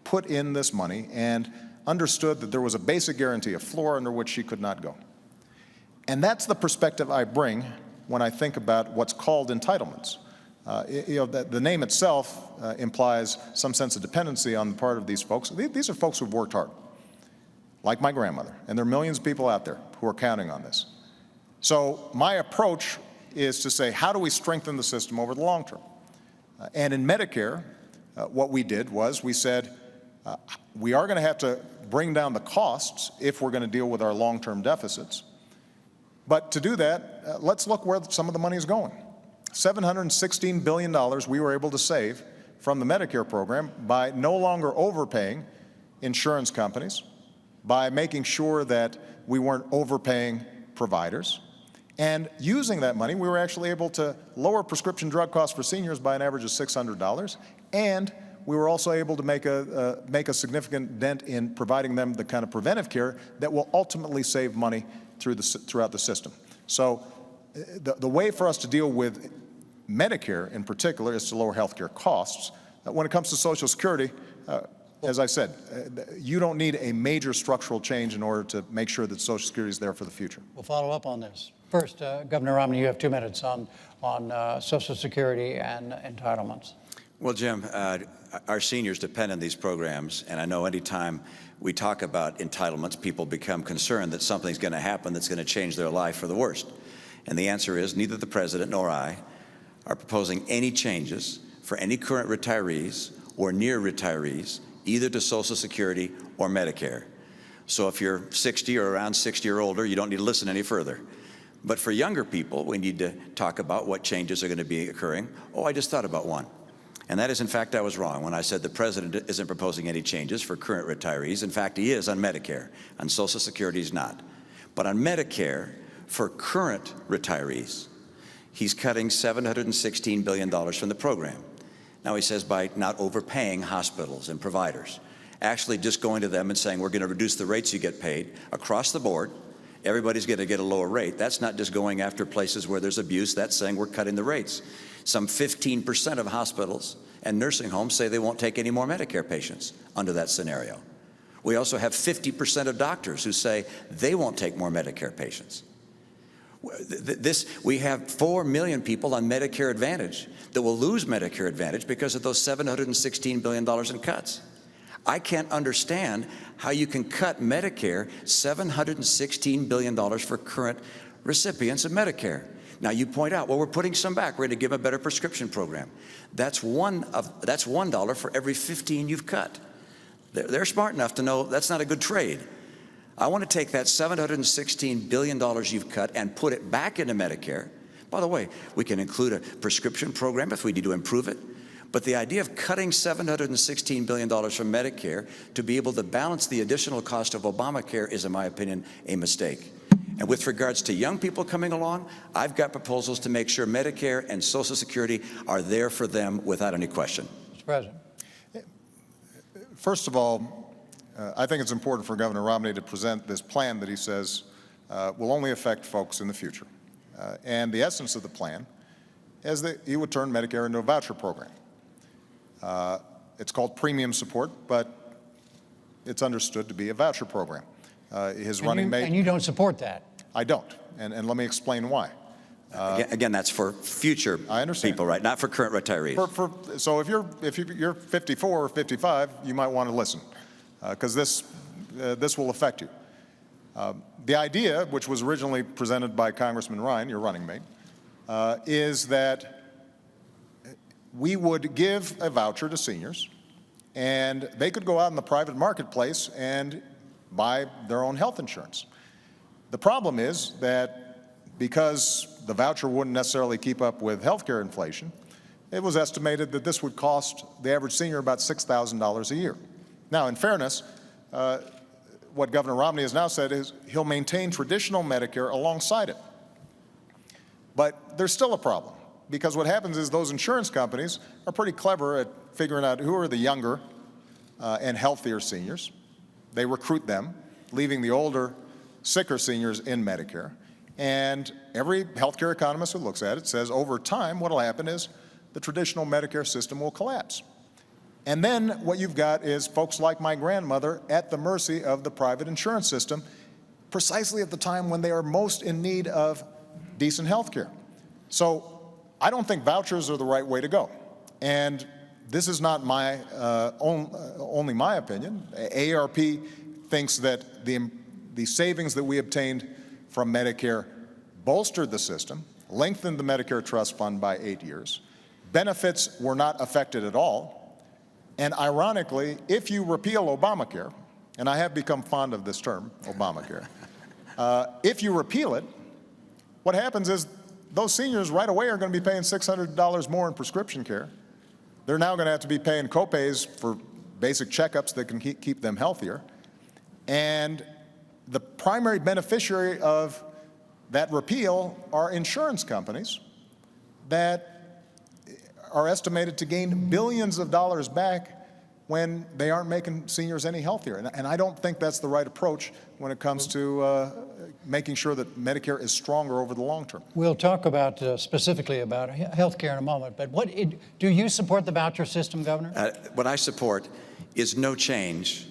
put in this money, and understood that there was a basic guarantee, a floor under which she could not go. And that's the perspective I bring when I think about what's called entitlements. The name itself implies some sense of dependency on the part of these folks. These are folks who've worked hard, like my grandmother, and there are millions of people out there who are counting on this. So my approach is to say, how do we strengthen the system over the long term? And in Medicare, what we did was we said, we are going to have to bring down the costs if we're going to deal with our long-term deficits. But to do that, let's look where some of the money is going. $716 billion we were able to save from the Medicare program by no longer overpaying insurance companies, by making sure that we weren't overpaying providers. And using that money, we were actually able to lower prescription drug costs for seniors by an average of $600. And we were also able to make a significant dent in providing them the kind of preventive care that will ultimately save money throughout the system. So the way for us to deal with Medicare in particular is to lower health care costs. When it comes to Social Security, as I said, you don't need a major structural change in order to make sure that Social Security is there for the future. We'll follow up on this. First, Governor Romney, you have 2 minutes on Social Security and entitlements. Well, Jim, our seniors depend on these programs, and I know anytime we talk about entitlements, people become concerned that something's going to happen that's going to change their life for the worst. And the answer is neither the President nor I are proposing any changes for any current retirees or near retirees, either to Social Security or Medicare. So if you're 60 or around 60 or older, you don't need to listen any further. But for younger people, we need to talk about what changes are going to be occurring. Oh, I just thought about one. And that is, in fact, I was wrong when I said the President isn't proposing any changes for current retirees. In fact, he is on Medicare. On Social Security, he's not. But on Medicare, for current retirees, he's cutting $716 billion from the program. Now, he says by not overpaying hospitals and providers, actually just going to them and saying, we're going to reduce the rates you get paid across the board. Everybody's going to get a lower rate. That's not just going after places where there's abuse. That's saying we're cutting the rates. Some 15% of hospitals and nursing homes say they won't take any more Medicare patients under that scenario. We also have 50% of doctors who say they won't take more Medicare patients. We have 4 million people on Medicare Advantage that will lose Medicare Advantage because of those $716 billion in cuts. I can't understand how you can cut Medicare $716 billion for current recipients of Medicare. Now you point out, well, we're putting some back. We're going to give them a better prescription program. That's $1 for every 15 you've cut. They're smart enough to know that's not a good trade. I want to take that $716 billion you've cut and put it back into Medicare. By the way, we can include a prescription program if we need to improve it. But the idea of cutting $716 billion from Medicare to be able to balance the additional cost of Obamacare is, in my opinion, a mistake. And with regards to young people coming along, I've got proposals to make sure Medicare and Social Security are there for them without any question. Mr. President. First of all, I think it's important for Governor Romney to present this plan that he says will only affect folks in the future. And the essence of the plan is that he would turn Medicare into a voucher program. It's called premium support, but it's understood to be a voucher program. His running mate. And you don't support that? I don't, and let me explain why. Again, that's for future people, right? Not for current retirees. So if you're 54 or 55, you might want to listen, because this will affect you. The idea, which was originally presented by Congressman Ryan, your running mate, is that we would give a voucher to seniors, and they could go out in the private marketplace and buy their own health insurance. The problem is that because the voucher wouldn't necessarily keep up with healthcare inflation, it was estimated that this would cost the average senior about $6,000 a year. Now, in fairness, what Governor Romney has now said is he'll maintain traditional Medicare alongside it. But there's still a problem, because what happens is those insurance companies are pretty clever at figuring out who are the younger and healthier seniors. They recruit them, leaving the older, sicker seniors in Medicare. And every healthcare economist who looks at it says over time what will happen is the traditional Medicare system will collapse. And then what you've got is folks like my grandmother at the mercy of the private insurance system, precisely at the time when they are most in need of decent health care. So I don't think vouchers are the right way to go. And this is not my only my opinion. AARP thinks that the savings that we obtained from Medicare bolstered the system, lengthened the Medicare Trust Fund by 8 years. Benefits were not affected at all. And ironically, if you repeal Obamacare, and I have become fond of this term, Obamacare, if you repeal it, what happens is those seniors right away are going to be paying $600 more in prescription care. They're now going to have to be paying copays for basic checkups that can keep them healthier. And the primary beneficiary of that repeal are insurance companies that are estimated to gain billions of dollars back when they aren't making seniors any healthier. And I don't think that's the right approach when it comes to making sure that Medicare is stronger over the long term. We'll talk about specifically about health care in a moment, but do you support the voucher system, Governor? What I support is no change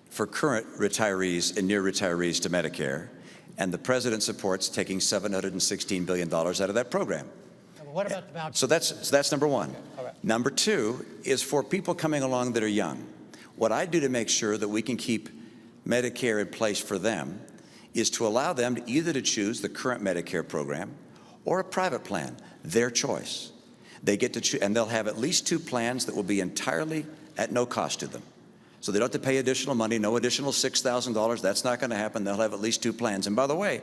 for current retirees and near retirees to Medicare, and the President supports taking $716 billion out of that program. What about the voucher? So that's number one. Okay. All right. Number two is for people coming along that are young. What I do to make sure that we can keep Medicare in place for them is to allow them to either to choose the current Medicare program or a private plan, their choice. They get to choose, and they'll have at least two plans that will be entirely at no cost to them. So they don't have to pay additional money, no additional $6,000. That's not going to happen. They'll have at least two plans. And by the way,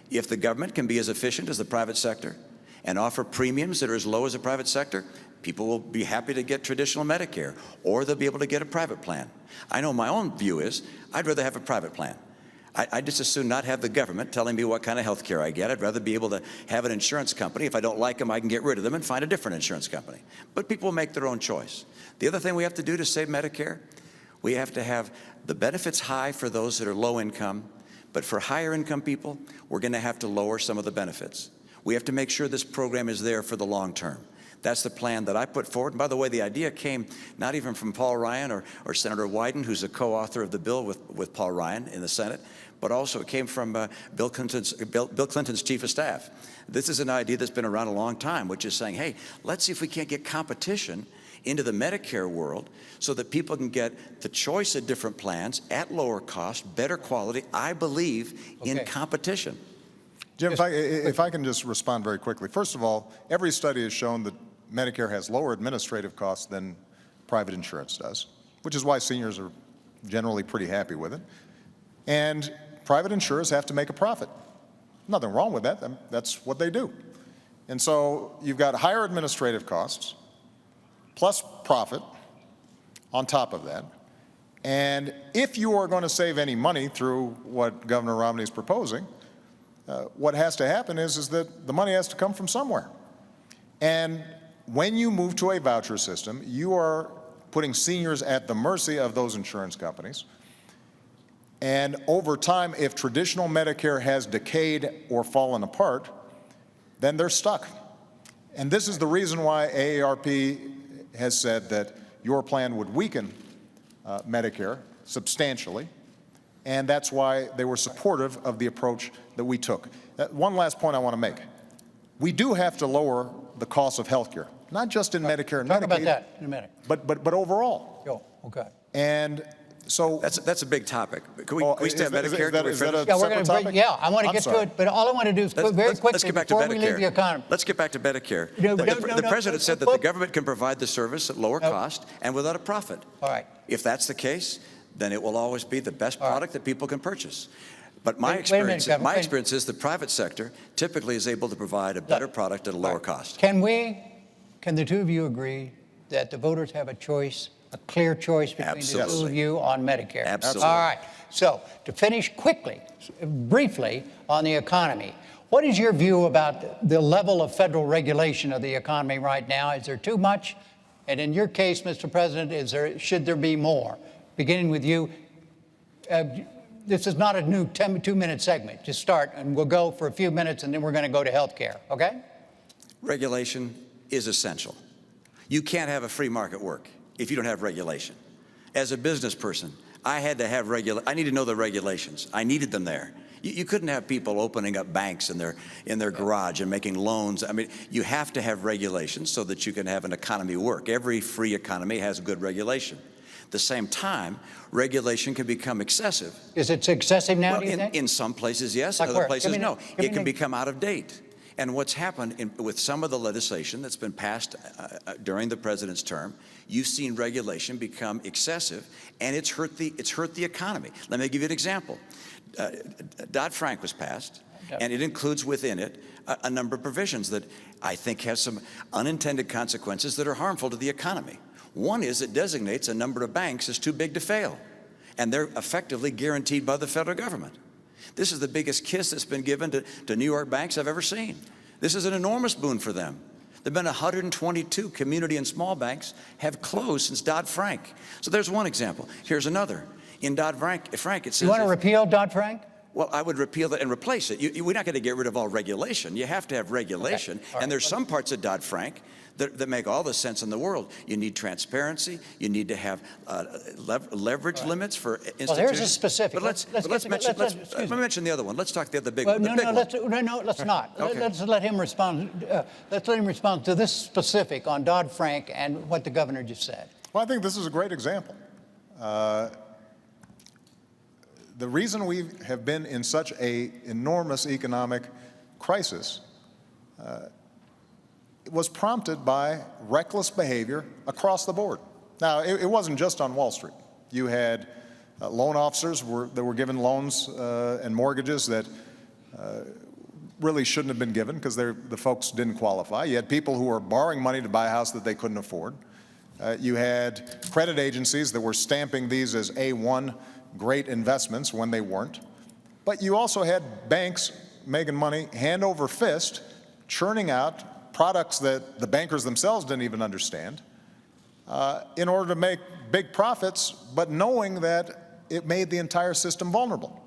if the government can be as efficient as the private sector and offer premiums that are as low as the private sector, people will be happy to get traditional Medicare, or they'll be able to get a private plan. I know my own view is I'd rather have a private plan. I'd just as soon not have the government telling me what kind of health care I get. I'd rather be able to have an insurance company. If I don't like them, I can get rid of them and find a different insurance company. But people make their own choice. The other thing we have to do to save Medicare, we have to have the benefits high for those that are low income, but for higher income people, we're going to have to lower some of the benefits. We have to make sure this program is there for the long term. That's the plan that I put forward. And by the way, the idea came not even from Paul Ryan or Senator Wyden, who's a co-author of the bill with Paul Ryan in the Senate, but also it came from Bill Clinton's chief of staff. This is an idea that's been around a long time, which is saying, hey, let's see if we can't get competition into the Medicare world so that people can get the choice of different plans at lower cost, better quality, I believe, in competition. Jim, if I can just respond very quickly. First of all, every study has shown that Medicare has lower administrative costs than private insurance does, which is why seniors are generally pretty happy with it. And private insurers have to make a profit. Nothing wrong with that. That's what they do. And so you've got higher administrative costs plus profit on top of that. And if you are going to save any money through what Governor Romney is proposing, what has to happen is that the money has to come from somewhere. And when you move to a voucher system, you are putting seniors at the mercy of those insurance companies. And over time, if traditional Medicare has decayed or fallen apart, then they're stuck. And this is the reason why AARP has said that your plan would weaken Medicare substantially. And that's why they were supportive of the approach that we took. One last point I want to make. We do have to lower the cost of health care, not just in Medicare and Medicaid. Talk about that in a minute. But overall. Oh, okay. And so that's a big topic. Can we stay on Medicare? Is that a Yeah, we're separate going to. topic? Yeah, I want to get to it, but all I want to do is very quickly let's get back to before we leave the Medicare. economy. Let's get back to Medicare. The President said that the government can provide the service at lower cost and without a profit. All right. If that's the case, then it will always be the best product that people can purchase. But my experience is the private sector typically is able to provide a better product at a lower cost. Can the two of you agree that the voters have a choice, a clear choice between the two of you on Medicare? Absolutely. All right. So to finish quickly, briefly on the economy, what is your view about the level of federal regulation of the economy right now? Is there too much? And in your case, Mr. President, should there be more? Beginning with you, this is not a new 2-minute segment. Just start, and we'll go for a few minutes, and then we're going to go to health care, okay? Regulation is essential. You can't have a free market work if you don't have regulation. As a business person, I had to have I need to know the regulations. I needed them there. You couldn't have people opening up banks in their garage and making loans. I mean, you have to have regulations so that you can have an economy work. Every free economy has good regulation. At the same time, regulation can become excessive. Is it excessive now, Well, do you think? in some places, yes. Like In other where? places, Give me no. give me It can an- become out of date. And what's happened with some of the legislation that's been passed during the president's term, you've seen regulation become excessive, and it's hurt the economy. Let me give you an example. Dodd-Frank was passed, and it includes within it a number of provisions that I think have some unintended consequences that are harmful to the economy. One is it designates a number of banks as too big to fail, and they're effectively guaranteed by the federal government. This is the biggest kiss that's been given to New York banks I've ever seen. This is an enormous boon for them. There have been 122 community and small banks have closed since Dodd-Frank. So there's one example. Here's another. In Dodd-Frank, it says— You want to repeal Dodd-Frank? Well, I would repeal that and replace it. We're not going to get rid of all regulation. You have to have regulation. Okay. All right. And there's some parts of Dodd-Frank that make all the sense in the world. You need transparency. You need to have leverage limits for institutions. Well, here's a specific. But let's mention the other one. Let's talk the big Well, one. let's not. Okay. Let's let him respond. Let's let him respond to this specific on Dodd-Frank and what the governor just said. Well, I think this is a great example. The reason we have been in such an enormous economic crisis was prompted by reckless behavior across the board. Now, it wasn't just on Wall Street. You had loan officers that were given loans and mortgages that really shouldn't have been given because the folks didn't qualify. You had people who were borrowing money to buy a house that they couldn't afford. You had credit agencies that were stamping these as A1 great investments when they weren't. But you also had banks making money hand over fist, churning out products that the bankers themselves didn't even understand in order to make big profits, but knowing that it made the entire system vulnerable.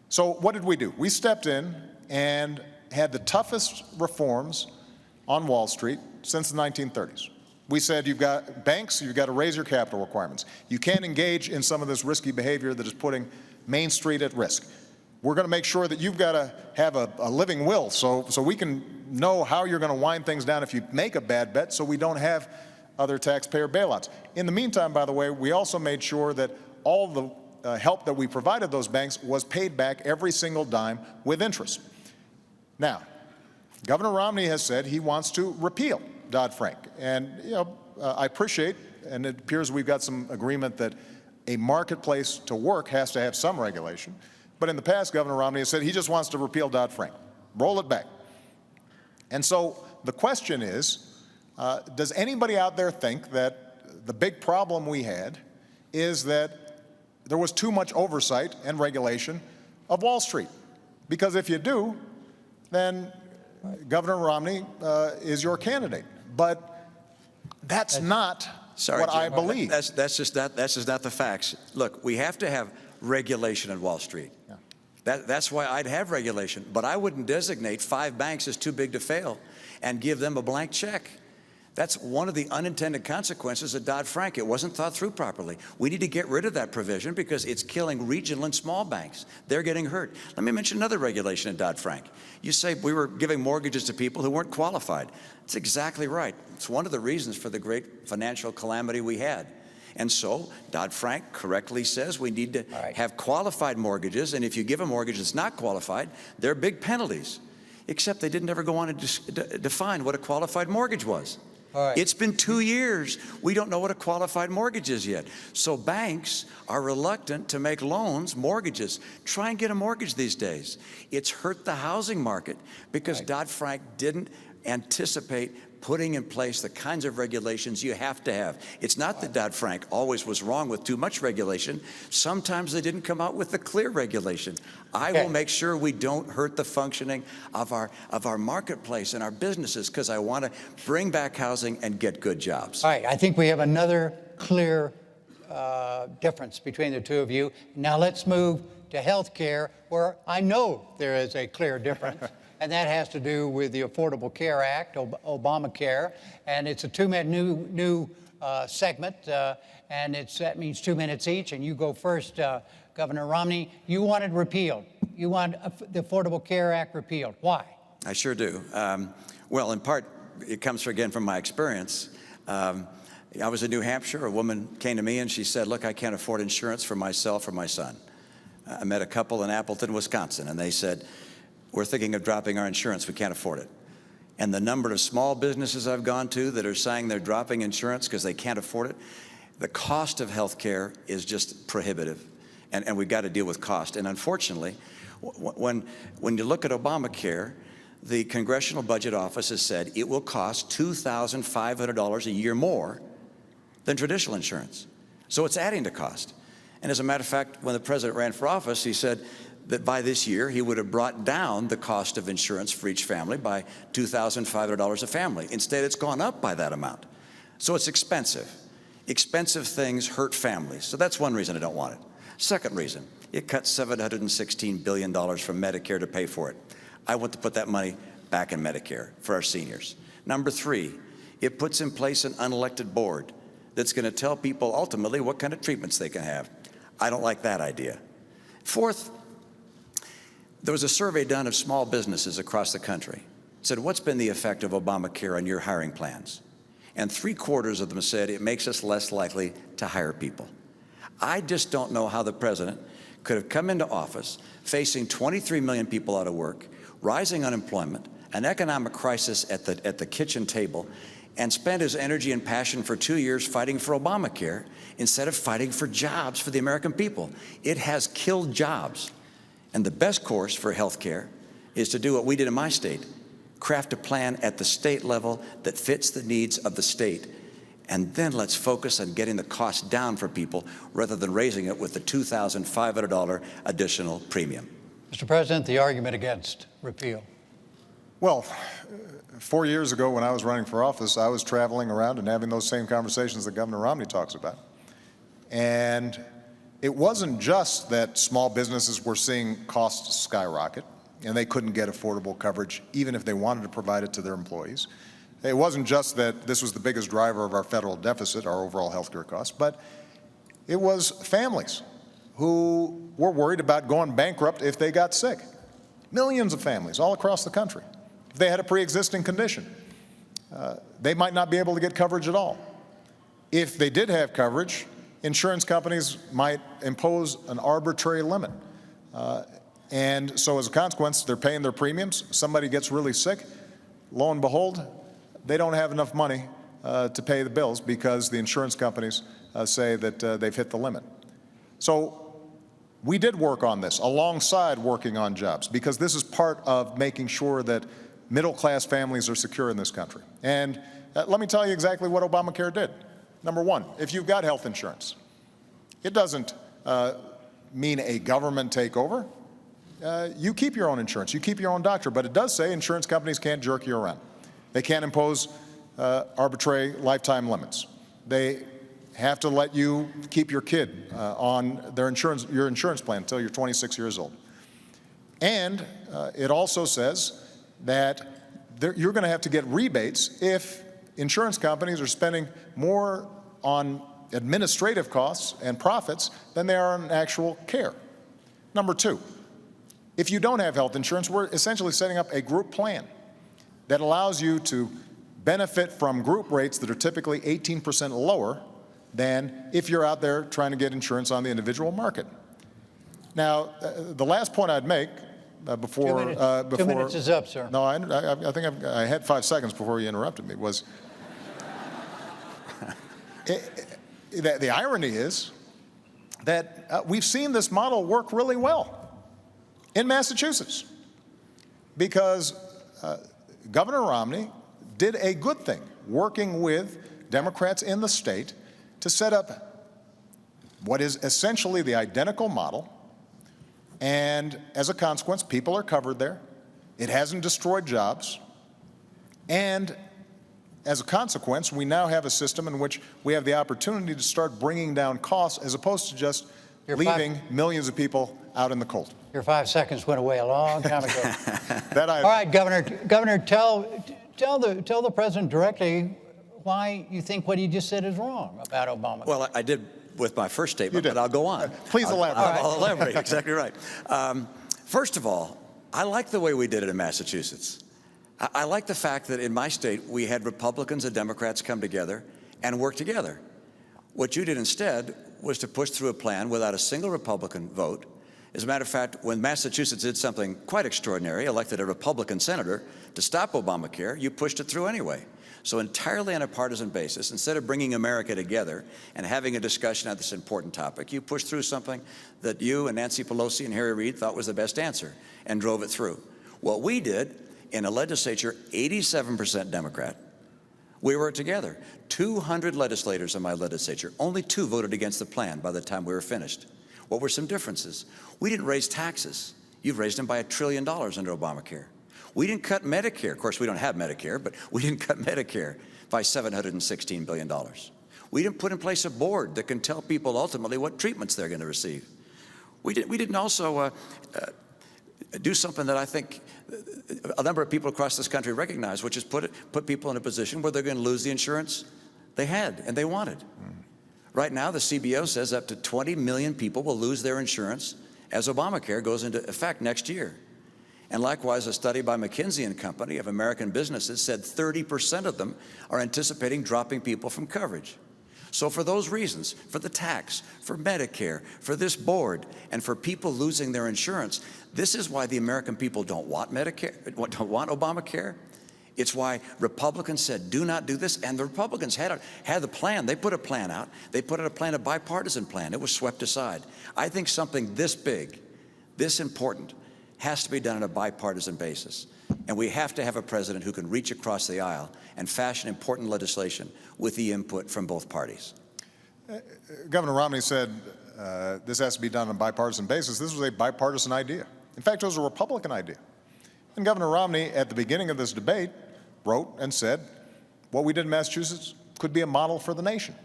So what did we do? We stepped in and had the toughest reforms on Wall Street since the 1930s. We said, you've got banks, you've got to raise your capital requirements. You can't engage in some of this risky behavior that is putting Main Street at risk. We're going to make sure that you've got to have a living will so we can know how you're going to wind things down if you make a bad bet, so we don't have other taxpayer bailouts. In the meantime, by the way, we also made sure that all the help that we provided those banks was paid back every single dime with interest. Now, Governor Romney has said he wants to repeal Dodd-Frank. And, I appreciate, and it appears we've got some agreement that a marketplace to work has to have some regulation. But in the past, Governor Romney has said he just wants to repeal Dodd-Frank, roll it back. And so the question is, does anybody out there think that the big problem we had is that there was too much oversight and regulation of Wall Street? Because if you do, then Governor Romney is your candidate. But that's not what I believe. That's just not the facts. Look, we have to have regulation in Wall Street. Yeah. That's why I'd have regulation. But I wouldn't designate 5 banks as too big to fail and give them a blank check. That's one of the unintended consequences of Dodd-Frank. It wasn't thought through properly. We need to get rid of that provision because it's killing regional and small banks. They're getting hurt. Let me mention another regulation in Dodd-Frank. You say we were giving mortgages to people who weren't qualified. That's exactly right. It's one of the reasons for the great financial calamity we had. And so Dodd-Frank correctly says we need to have qualified mortgages, and if you give a mortgage that's not qualified, there are big penalties. Except they didn't ever go on to define what a qualified mortgage was. It's been 2 years. We don't know what a qualified mortgage is yet. So banks are reluctant to make loans, mortgages. Try and get a mortgage these days. It's hurt the housing market because Dodd-Frank didn't anticipate putting in place the kinds of regulations you have to have. It's not that Dodd-Frank always was wrong with too much regulation. Sometimes they didn't come out with the clear regulation. I will make sure we don't hurt the functioning of our marketplace and our businesses because I want to bring back housing and get good jobs. All right, I think we have another clear difference between the two of you. Now let's move to health care, where I know there is a clear difference. And that has to do with the Affordable Care Act, Obamacare, and it's a 2-minute new segment, and that means 2 minutes each. And you go first, Governor Romney. You wanted repealed. you want the Affordable Care Act repealed. Why? I sure do. Well, in part, it comes again from my experience. I was in New Hampshire. A woman came to me and she said, look, I can't afford insurance for myself or my son. I met a couple in Appleton, Wisconsin, and they said, we're thinking of dropping our insurance. We can't afford it. And the number of small businesses I've gone to that are saying they're dropping insurance because they can't afford it, the cost of health care is just prohibitive, and we've got to deal with cost. And unfortunately, when you look at Obamacare, the Congressional Budget Office has said it will cost $2,500 a year more than traditional insurance. So it's adding to cost. And as a matter of fact, when the president ran for office, he said that by this year, he would have brought down the cost of insurance for each family by $2,500 a family. Instead, it's gone up by that amount. So it's expensive. Expensive things hurt families. So that's one reason I don't want it. Second reason, it cuts $716 billion from Medicare to pay for it. I want to put that money back in Medicare for our seniors. Number three, it puts in place an unelected board that's going to tell people ultimately what kind of treatments they can have. I don't like that idea. Fourth, there was a survey done of small businesses across the country. It said, what's been the effect of Obamacare on your hiring plans? And 3/4 of them said it makes us less likely to hire people. I just don't know how the president could have come into office facing 23 million people out of work, rising unemployment, an economic crisis at the kitchen table, and spend his energy and passion for 2 years fighting for Obamacare instead of fighting for jobs for the American people. It has killed jobs. And the best course for health care is to do what we did in my state, craft a plan at the state level that fits the needs of the state. And then let's focus on getting the cost down for people rather than raising it with the $2,500 additional premium. Mr. President, the argument against repeal. Well, 4 years ago when I was running for office, I was traveling around and having those same conversations that Governor Romney talks about. And it wasn't just that small businesses were seeing costs skyrocket and they couldn't get affordable coverage even if they wanted to provide it to their employees. It wasn't just that this was the biggest driver of our federal deficit, our overall health care costs, but it was families who were worried about going bankrupt if they got sick. Millions of families all across the country. If they had a pre-existing condition, they might not be able to get coverage at all. If they did have coverage, insurance companies might impose an arbitrary limit. And so as a consequence, they're paying their premiums. Somebody gets really sick. Lo and behold, they don't have enough money to pay the bills because the insurance companies say that they've hit the limit. So we did work on this alongside working on jobs because this is part of making sure that middle-class families are secure in this country. And let me tell you exactly what Obamacare did. Number one, if you've got health insurance, it doesn't mean a government takeover. You keep your own insurance, you keep your own doctor, but it does say insurance companies can't jerk you around. They can't impose arbitrary lifetime limits. They have to let you keep your kid on your insurance plan until you're 26 years old. And it also says that you're going to have to get rebates if insurance companies are spending more on administrative costs and profits than they are on actual care. Number two, if you don't have health insurance, we're essentially setting up a group plan that allows you to benefit from group rates that are typically 18% lower than if you're out there trying to get insurance on the individual market. Now, the last point I'd make before 2 minutes is up, sir. No, I think I had 5 seconds before you interrupted me. Was the irony is that we've seen this model work really well in Massachusetts because Governor Romney did a good thing working with Democrats in the state to set up what is essentially the identical model. And as a consequence, people are covered there. It hasn't destroyed jobs. And as a consequence, we now have a system in which we have the opportunity to start bringing down costs as opposed to just leaving millions of people out in the cold. Your 5 seconds went away a long time ago. All right, Governor, tell the president directly why you think what he just said is wrong about Obama. Well, I did with my first statement, but I'll go on. Please elaborate. I'll elaborate. Exactly right. First of all, I like the way we did it in Massachusetts. I like the fact that in my state, we had Republicans and Democrats come together and work together. What you did instead was to push through a plan without a single Republican vote. As a matter of fact, when Massachusetts did something quite extraordinary, elected a Republican senator to stop Obamacare, you pushed it through anyway. So entirely on a partisan basis, instead of bringing America together and having a discussion on this important topic, you pushed through something that you and Nancy Pelosi and Harry Reid thought was the best answer and drove it through. What we did in a legislature, 87% Democrat, we worked together. 200 legislators in my legislature, only 2 voted against the plan by the time we were finished. What were some differences? We didn't raise taxes. You've raised them by $1 trillion under Obamacare. We didn't cut Medicare. Of course, we don't have Medicare, but we didn't cut Medicare by $716 billion. We didn't put in place a board that can tell people ultimately what treatments they're going to receive. We didn't also do something that I think a number of people across this country recognize, which is put people in a position where they're going to lose the insurance they had and they wanted. Right now, the CBO says up to 20 million people will lose their insurance as Obamacare goes into effect next year. And likewise, a study by McKinsey & Company of American businesses said 30% of them are anticipating dropping people from coverage. So for those reasons, for the tax, for Medicare, for this board, and for people losing their insurance, this is why the American people don't want Medicare, don't want Obamacare. It's why Republicans said, do not do this. And the Republicans had the plan. They put a plan out. They put out a plan, a bipartisan plan. It was swept aside. I think something this big, this important, has to be done on a bipartisan basis. And we have to have a president who can reach across the aisle and fashion important legislation with the input from both parties. Governor Romney said this has to be done on a bipartisan basis. This was a bipartisan idea. In fact, it was a Republican idea. And Governor Romney, at the beginning of this debate, wrote and said, what we did in Massachusetts could be a model for the nation.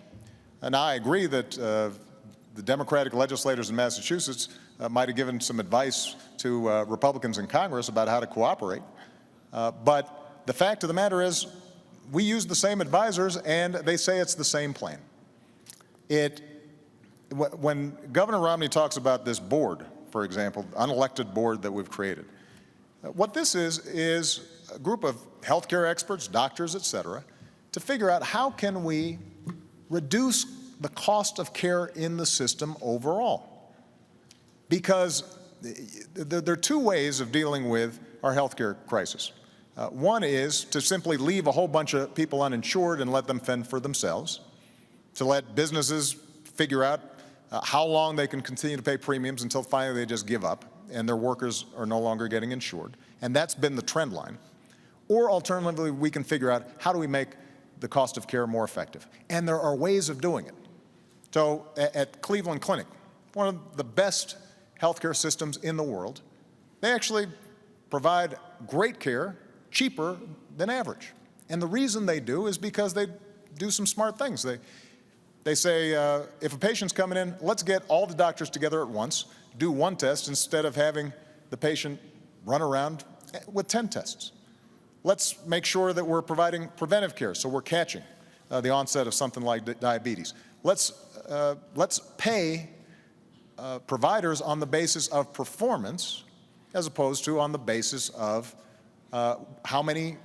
And I agree that the Democratic legislators in Massachusetts might have given some advice to Republicans in Congress about how to cooperate. But the fact of the matter is, we used the same advisors, and they say it's the same plan. When Governor Romney talks about this board, for example, unelected board that we've created, what this is a group of healthcare experts, doctors, et cetera, to figure out how can we reduce the cost of care in the system overall. Because there are 2 ways of dealing with our healthcare crisis. One is to simply leave a whole bunch of people uninsured and let them fend for themselves, to let businesses figure out how long they can continue to pay premiums until finally they just give up and their workers are no longer getting insured. And that's been the trend line. Or alternatively, we can figure out how do we make the cost of care more effective. And there are ways of doing it. So at Cleveland Clinic, one of the best healthcare systems in the world, they actually provide great care, cheaper than average. And the reason they do is because they do some smart things. They say, if a patient's coming in, let's get all the doctors together at once, do one test instead of having the patient run around with 10 tests. Let's make sure that we're providing preventive care, so we're catching the onset of something like diabetes. Let's pay providers on the basis of performance as opposed to on the basis of how many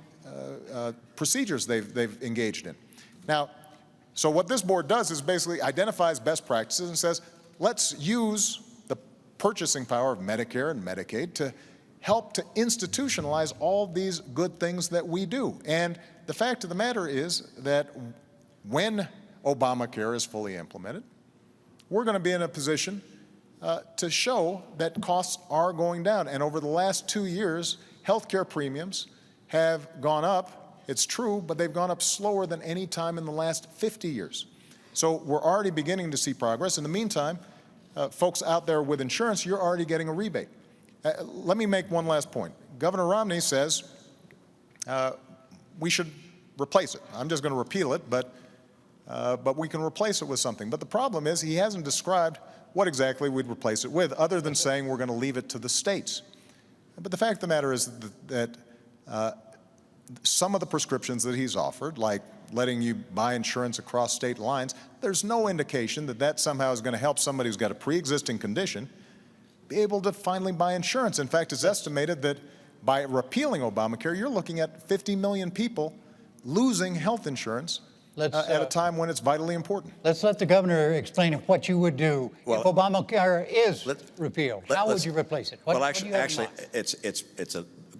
procedures they've engaged in. Now, so what this board does is basically identifies best practices and says, let's use the purchasing power of Medicare and Medicaid to help to institutionalize all these good things that we do. And the fact of the matter is that when Obamacare is fully implemented, we're going to be in a position to show that costs are going down. And over the last 2 years, healthcare premiums have gone up. It's true, but they've gone up slower than any time in the last 50 years. So we're already beginning to see progress. In the meantime, folks out there with insurance, you're already getting a rebate. Let me make one last point. Governor Romney says we should replace it. I'm just going to repeal it, but we can replace it with something. But the problem is he hasn't described what exactly we'd replace it with, other than saying we're going to leave it to the states. But the fact of the matter is that some of the prescriptions that he's offered, like letting you buy insurance across state lines, there's no indication that that somehow is going to help somebody who's got a pre-existing condition be able to finally buy insurance. In fact, it's estimated that by repealing Obamacare, you're looking at 50 million people losing health insurance at a time when it's vitally important. Let's let the governor explain what you would do if Obamacare is repealed. How would you replace it? Actually, it's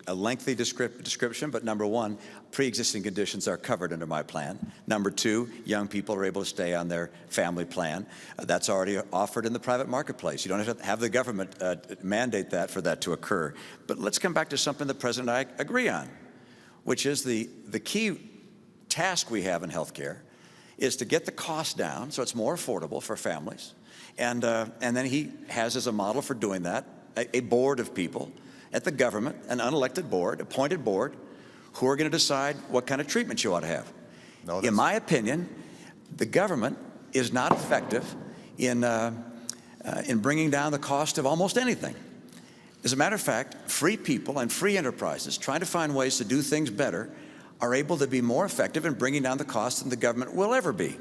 a lengthy description, but number one, pre-existing conditions are covered under my plan. Number two, young people are able to stay on their family plan. That's already offered in the private marketplace. You don't have to have the government mandate that for that to occur. But let's come back to something the President and I agree on, which is the key task we have in healthcare is to get the cost down so it's more affordable for families. And then he has as a model for doing that a board of people at the government, an unelected board, appointed board, who are going to decide what kind of treatment you ought to have. In my opinion, the government is not effective in bringing down the cost of almost anything. As a matter of fact, free people and free enterprises trying to find ways to do things better are able to be more effective in bringing down the cost than the government will ever be.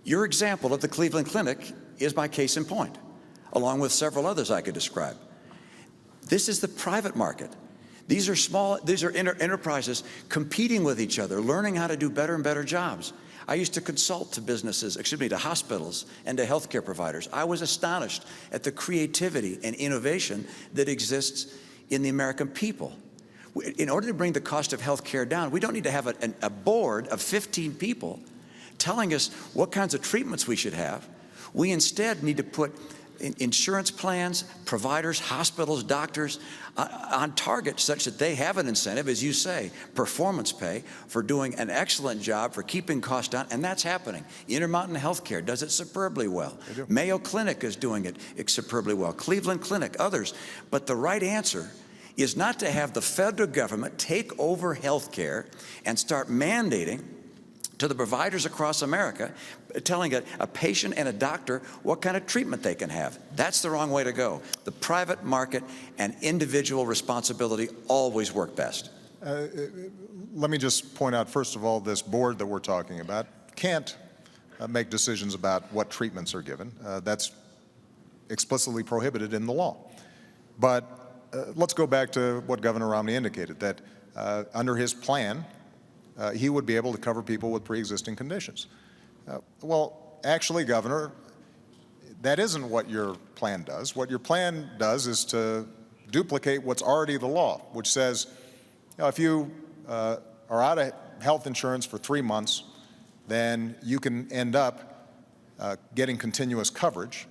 Your example of the Cleveland Clinic is my case in point, along with several others I could describe. This is the private market. These are enterprises competing with each other, learning how to do better and better jobs. I used to consult to businesses, to hospitals and to healthcare providers. I was astonished at the creativity and innovation that exists in the American people. In order to bring the cost of healthcare down, we don't need to have a board of 15 people telling us what kinds of treatments we should have. We instead need to put insurance plans, providers, hospitals, doctors on target such that they have an incentive, as you say, performance pay for doing an excellent job for keeping costs down, and that's happening. Intermountain Healthcare does it superbly well. Mayo Clinic is doing it superbly well. Cleveland Clinic, others. But the right answer is not to have the federal government take over healthcare and start mandating to the providers across America, telling a patient and a doctor what kind of treatment they can have. That's the wrong way to go. The private market and individual responsibility always work best. Let me just point out, first of all, this board that we're talking about can't make decisions about what treatments are given. That's explicitly prohibited in the law. But let's go back to what Governor Romney indicated, that under his plan, he would be able to cover people with pre-existing conditions. Well, actually, Governor, that isn't what your plan does. What your plan does is to duplicate what's already the law, which says, if you are out of health insurance for 3 months, then you can end up getting continuous coverage,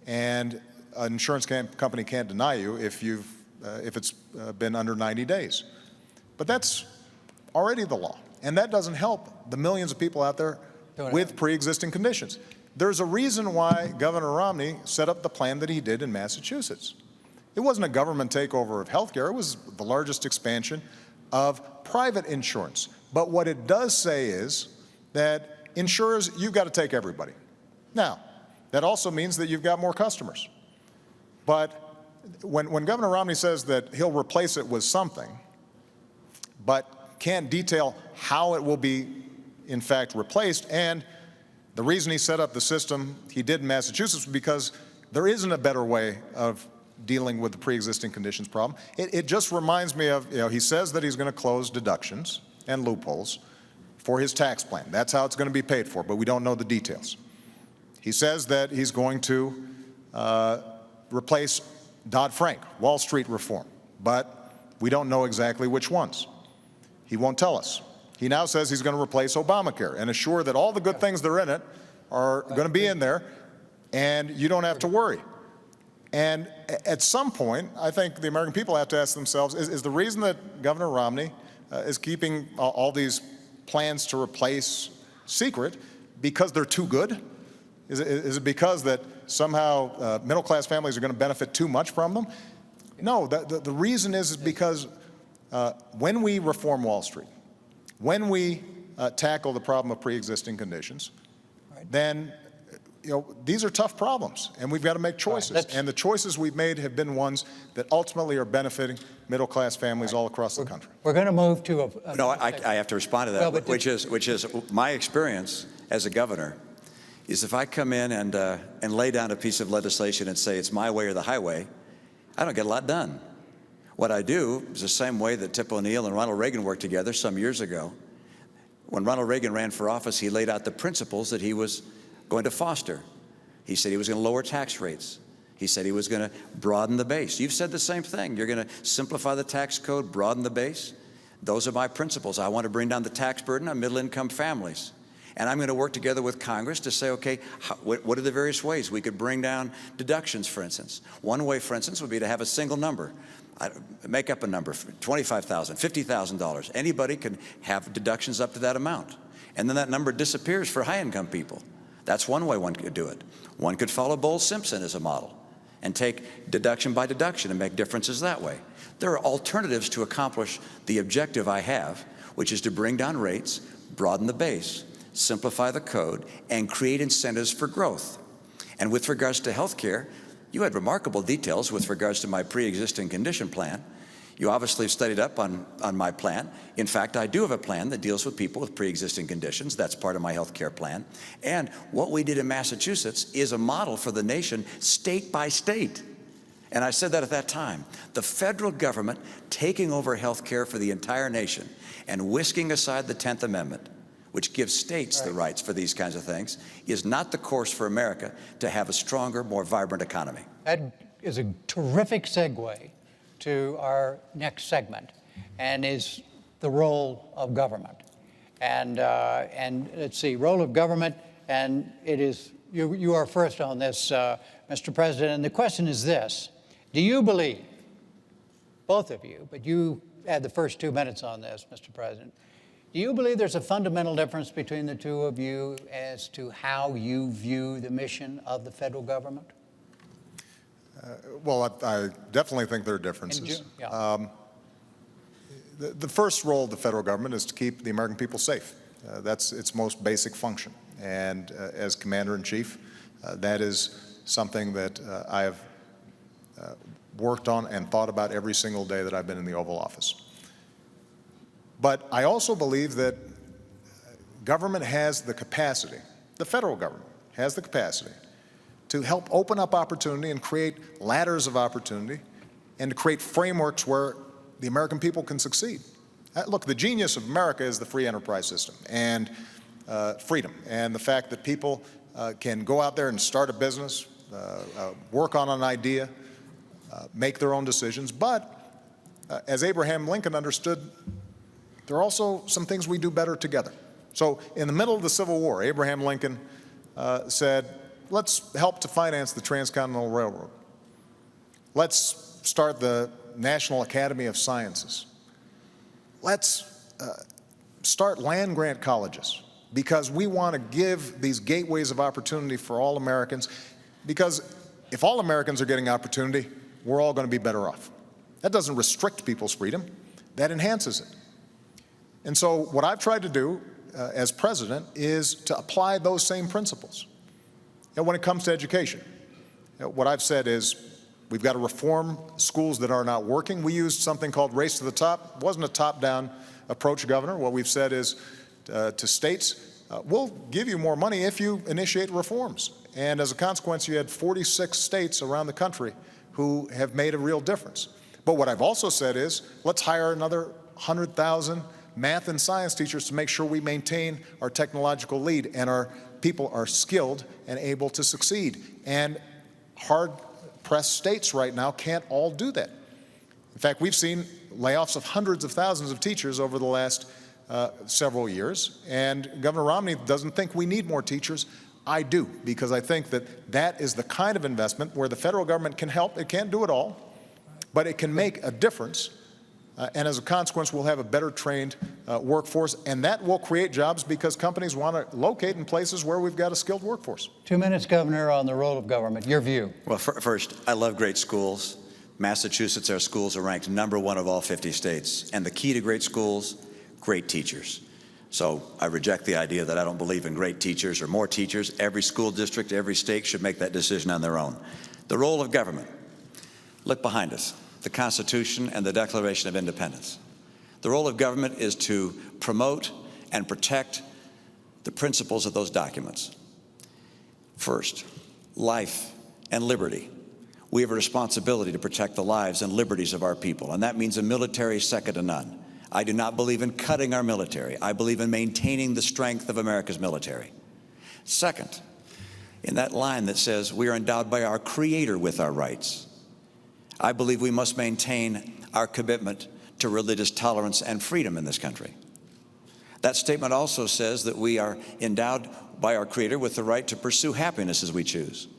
and an insurance company can't deny you if it's been under 90 days. But that's already the law, and that doesn't help the millions of people out there with pre-existing conditions. There's a reason why Governor Romney set up the plan that he did in Massachusetts. It wasn't a government takeover of health care. It was the largest expansion of private insurance. But what it does say is that insurers, you've got to take everybody. Now, that also means that you've got more customers. But when Governor Romney says that he'll replace it with something, but can't detail how it will be, in fact, replaced, and the reason he set up the system he did in Massachusetts was because there isn't a better way of dealing with the pre-existing conditions problem. It just reminds me of, he says that he's going to close deductions and loopholes for his tax plan. That's how it's going to be paid for, but we don't know the details. He says that he's going to replace Dodd-Frank, Wall Street reform, but we don't know exactly which ones. He won't tell us. He now says he's going to replace Obamacare and assure that all the good things that are in it are going to be in there, and you don't have to worry. And at some point, I think the American people have to ask themselves, is the reason that Governor Romney is keeping all these plans to replace secret because they're too good? Is it because that somehow middle-class families are going to benefit too much from them? No, the reason is because when we reform Wall Street, when we tackle the problem of pre-existing conditions, then these are tough problems, and we've got to make choices. And the choices we've made have been ones that ultimately are benefiting middle-class families all across the country. We're going to move to a No, I have to respond to that, which is my experience as a governor is if I come in and lay down a piece of legislation and say it's my way or the highway, I don't get a lot done. What I do is the same way that Tip O'Neill and Ronald Reagan worked together some years ago. When Ronald Reagan ran for office, he laid out the principles that he was going to foster. He said he was going to lower tax rates. He said he was going to broaden the base. You've said the same thing. You're going to simplify the tax code, broaden the base. Those are my principles. I want to bring down the tax burden on middle-income families. And I'm going to work together with Congress to say, okay, what are the various ways we could bring down deductions, for instance? One way, for instance, would be to have a single number. Make up a number, $25,000, $50,000. Anybody can have deductions up to that amount. And then that number disappears for high-income people. That's one way one could do it. One could follow Bowles-Simpson as a model and take deduction by deduction and make differences that way. There are alternatives to accomplish the objective I have, which is to bring down rates, broaden the base, simplify the code, and create incentives for growth. And with regards to health care, you had remarkable details with regards to my pre-existing condition plan. You obviously have studied up on my plan. In fact, I do have a plan that deals with people with pre-existing conditions. That's part of my health care plan. And what we did in Massachusetts is a model for the nation, state by state. And I said that at that time. The federal government taking over health care for the entire nation and whisking aside the 10th Amendment, which gives states the rights for these kinds of things, is not the course for America to have a stronger, more vibrant economy. That is a terrific segue to our next segment, and is the role of government. And let's see, role of government, and it is, you are first on this, Mr. President, and the question is this: do you believe, both of you, but you had the first 2 minutes on this, Mr. President, do you believe there's a fundamental difference between the two of you as to how you view the mission of the federal government? Well, I definitely think there are differences. Yeah. The first role of the federal government is to keep the American people safe. That's its most basic function. And as Commander-in-Chief, that is something that I have worked on and thought about every single day that I've been in the Oval Office. But I also believe that government has the capacity, the federal government has the capacity to help open up opportunity and create ladders of opportunity and to create frameworks where the American people can succeed. Look, the genius of America is the free enterprise system and freedom, and the fact that people can go out there and start a business, work on an idea, make their own decisions. But as Abraham Lincoln understood, there are also some things we do better together. So in the middle of the Civil War, Abraham Lincoln said, let's help to finance the Transcontinental Railroad. Let's start the National Academy of Sciences. Let's start land-grant colleges, because we want to give these gateways of opportunity for all Americans, because if all Americans are getting opportunity, we're all going to be better off. That doesn't restrict people's freedom, that enhances it. And so what I've tried to do as president is to apply those same principles. And when it comes to education, what I've said is we've got to reform schools that are not working. We used something called race to the top. It wasn't a top-down approach, Governor. What we've said is to states, we'll give you more money if you initiate reforms. And as a consequence, you had 46 states around the country who have made a real difference. But what I've also said is let's hire another 100,000 math and science teachers to make sure we maintain our technological lead and our people are skilled and able to succeed. And hard-pressed states right now can't all do that. In fact, we've seen layoffs of hundreds of thousands of teachers over the last several years, and Governor Romney doesn't think we need more teachers. I do, because I think that that is the kind of investment where the federal government can help. It can't do it all, but it can make a difference. And as a consequence, we'll have a better trained workforce, and that will create jobs because companies want to locate in places where we've got a skilled workforce. 2 minutes, Governor, on the role of government. Your view. Well, first, I love great schools. Massachusetts, our schools are ranked #1 of all 50 states. And the key to great schools, great teachers. So I reject the idea that I don't believe in great teachers or more teachers. Every school district, every state should make that decision on their own. The role of government. Look behind us. The Constitution and the Declaration of Independence. The role of government is to promote and protect the principles of those documents. First, life and liberty. we have a responsibility to protect the lives and liberties of our people, and that means a military second to none. I do not believe in cutting our military. I believe in maintaining the strength of America's military. Second, in that line that says we are endowed by our Creator with our rights, I believe we must maintain our commitment to religious tolerance and freedom in this country. That statement also says that we are endowed by our Creator with the right to pursue happiness as we choose.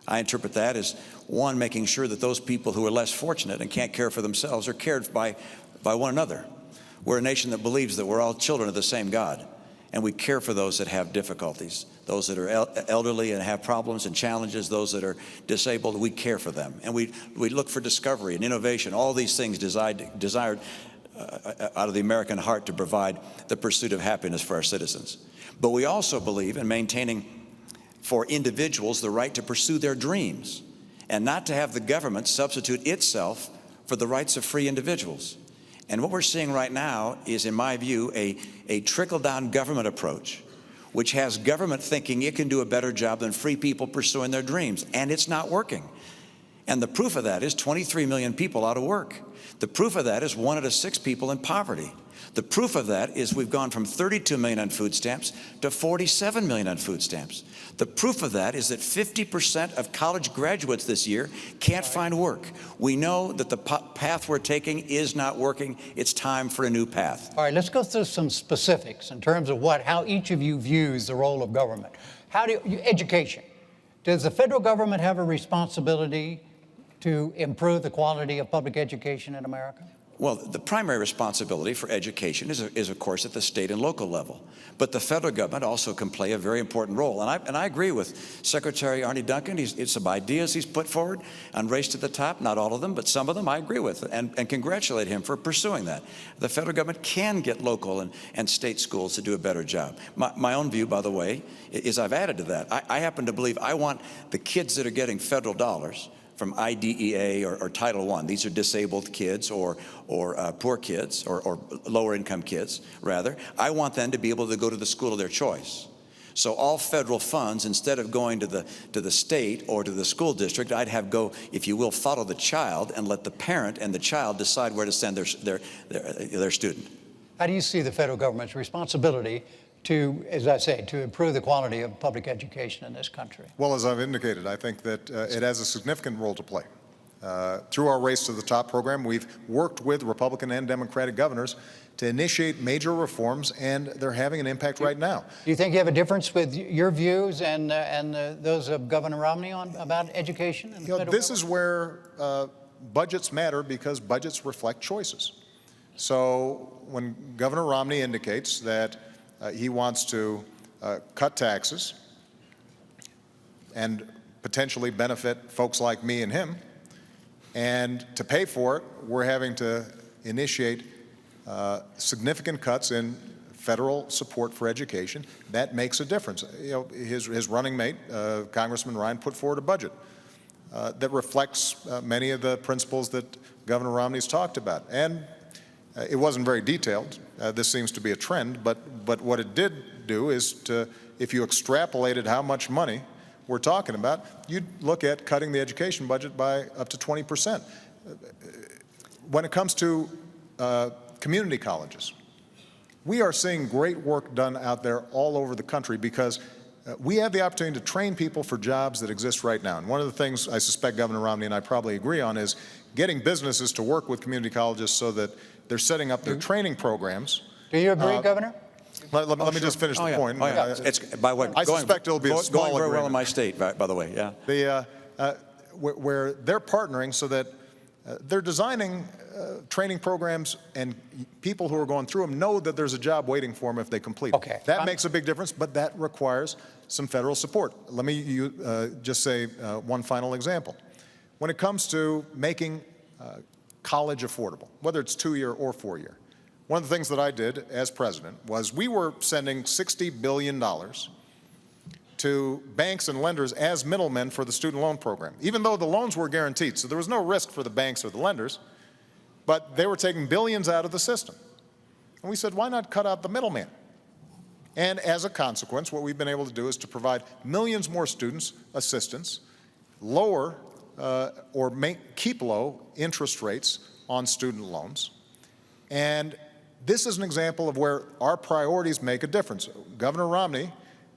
I interpret that as, one, making sure that those people who are less fortunate and can't care for themselves are cared by one another. We're a nation that believes that we're all children of the same God, and we care for those that have difficulties, those that are elderly and have problems and challenges, those that are disabled. We care for them, and we look for discovery and innovation, all these things desired out of the American heart to provide the pursuit of happiness for our citizens. But we also believe in maintaining for individuals the right to pursue their dreams and not to have the government substitute itself for the rights of free individuals. And what we're seeing right now is, in my view, a trickle-down government approach, which has government thinking it can do a better job than free people pursuing their dreams, and it's not working. And the proof of that is 23 million people out of work. The proof of that is 1 out of 6 people in poverty. The proof of that is we've gone from 32 million on food stamps to 47 million on food stamps. The proof of that is that 50% of college graduates this year can't find work. We know that the path we're taking is not working. It's time for a new path. All right, let's go through some specifics in terms of how each of you views the role of government. Education. Does the federal government have a responsibility to improve the quality of public education in America? Well, the primary responsibility for education is of course, at the state and local level. But the federal government also can play a very important role. And I agree with Secretary Arne Duncan. It's some ideas he's put forward on Race to the Top, not all of them, but some of them I agree with, and congratulate him for pursuing that. The federal government can get local and state schools to do a better job. My own view, by the way, is I've added to that. I happen to believe I want the kids that are getting federal dollars from IDEA or Title I. These are disabled kids or poor kids or lower income kids, rather. I want them to be able to go to the school of their choice. So all federal funds, instead of going to the state or to the school district, I'd have go, if you will, follow the child and let the parent and the child decide where to send their student. How do you see the federal government's responsibility to, as I say, to improve the quality of public education in this country? Well, as I've indicated, I think that it has a significant role to play. Through our Race to the Top program, we've worked with Republican and Democratic governors to initiate major reforms, and they're having an impact right now. Do you think you have a difference with your views and those of Governor Romney about education? And this is where budgets matter, because budgets reflect choices. So when Governor Romney indicates that he wants to cut taxes and potentially benefit folks like me and him, and to pay for it, we're having to initiate significant cuts in federal support for education. That makes a difference. You know, his running mate, Congressman Ryan, put forward a budget that reflects many of the principles that Governor Romney's talked about. And it wasn't very detailed. This seems to be a trend, but what it did do is to, if you extrapolated how much money we're talking about, you'd look at cutting the education budget by up to 20%. When it comes to community colleges, we are seeing great work done out there all over the country, because we have the opportunity to train people for jobs that exist right now. And one of the things I suspect Governor Romney and I probably agree on is getting businesses to work with community colleges so that they're setting up their training programs. Do you agree, Governor? Let me just finish the point. It's, by what, I suspect it'll be a small going very agreement. well in my state, by the way, yeah. Where they're partnering so that they're designing training programs, and people who are going through them know that there's a job waiting for them if they complete it. Okay. That makes a big difference, but that requires some federal support. Let me just say one final example. When it comes to making college affordable, whether it's 2-year or 4-year, one of the things that I did as president was we were sending $60 billion to banks and lenders as middlemen for the student loan program, even though the loans were guaranteed. So there was no risk for the banks or the lenders, but they were taking billions out of the system. And we said, why not cut out the middleman? And as a consequence, what we've been able to do is to provide millions more students assistance, lower keep low interest rates on student loans. And this is an example of where our priorities make a difference. Governor Romney,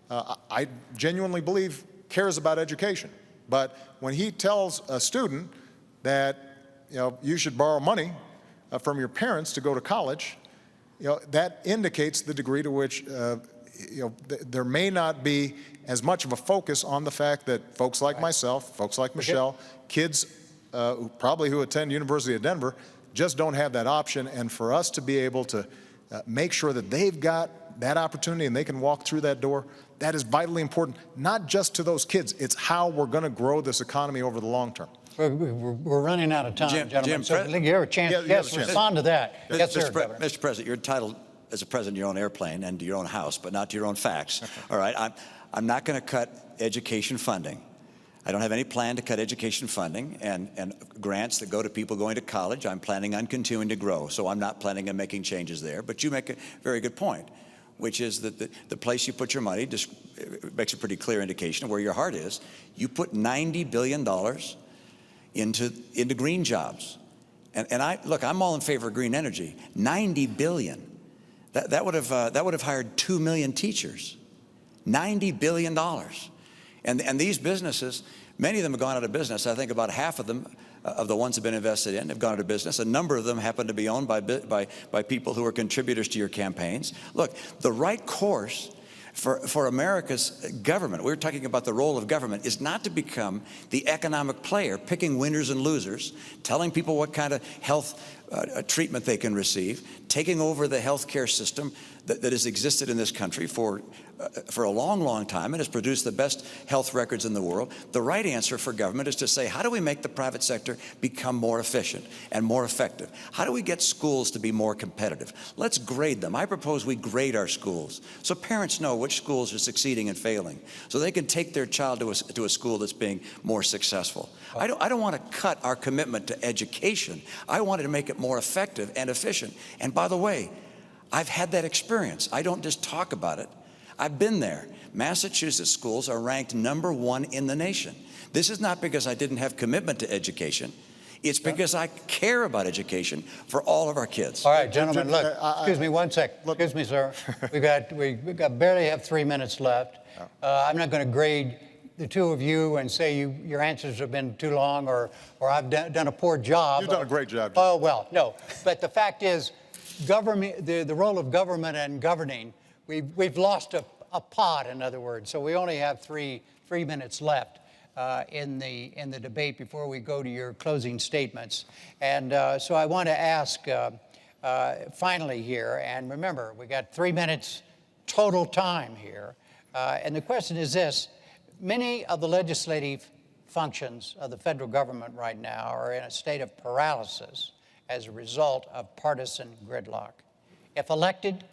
I genuinely believe, cares about education. But when he tells a student that, you should borrow money from your parents to go to college, that indicates the degree to which there may not be as much of a focus on the fact that folks like myself, folks like Michelle, kids who attend University of Denver just don't have that option. And for us to be able to make sure that they've got that opportunity and they can walk through that door, that is vitally important, not just to those kids. It's how we're going to grow this economy over the long term. We're running out of time, gentlemen. Jim, so you have a chance. Yes, respond to that. Yes, sir, Governor. Mr. President, you're entitled as a president to your own airplane and to your own house, but not to your own facts. All right, I'm not going to cut education funding. I don't have any plan to cut education funding and grants that go to people going to college. I'm planning on continuing to grow, so I'm not planning on making changes there. But you make a very good point, which is that the place you put your money just makes a pretty clear indication of where your heart is. You put $90 billion into green jobs. And I'm all in favor of green energy. $90 billion. That would have hired 2 million teachers. $90 billion. And these businesses, many of them have gone out of business. I think about half of them, of the ones that have been invested in, have gone out of business. A number of them happen to be owned by people who are contributors to your campaigns. Look, the right course for America's government, we're talking about the role of government, is not to become the economic player, picking winners and losers, telling people what kind of health treatment they can receive, taking over the health care system that has existed in this country for a long, long time and has produced the best health records in the world. The right answer for government is to say, how do we make the private sector become more efficient and more effective? How do we get schools to be more competitive? Let's grade them. I propose we grade our schools so parents know which schools are succeeding and failing, so they can take their child to a school that's being more successful. I don't want to cut our commitment to education. I wanted to make it more effective and efficient. And by the way, I've had that experience. I don't just talk about it. I've been there. Massachusetts schools are ranked #1 in the nation. This is not because I didn't have commitment to education. It's because I care about education for all of our kids. All right, gentlemen, look, excuse me one sec. Excuse me, sir. We barely have 3 minutes left. I'm not going to grade the two of you and say your answers have been too long or I've done a poor job. You've done a great job. Oh, well, no. But the fact is, government, the role of government and governing, we've lost a pot, in other words. So we only have three minutes left in the debate before we go to your closing statements. And so I want to ask finally here, and remember, we got 3 minutes total time here. And the question is this: many of the legislative functions of the federal government right now are in a state of paralysis as a result of partisan gridlock. If elected,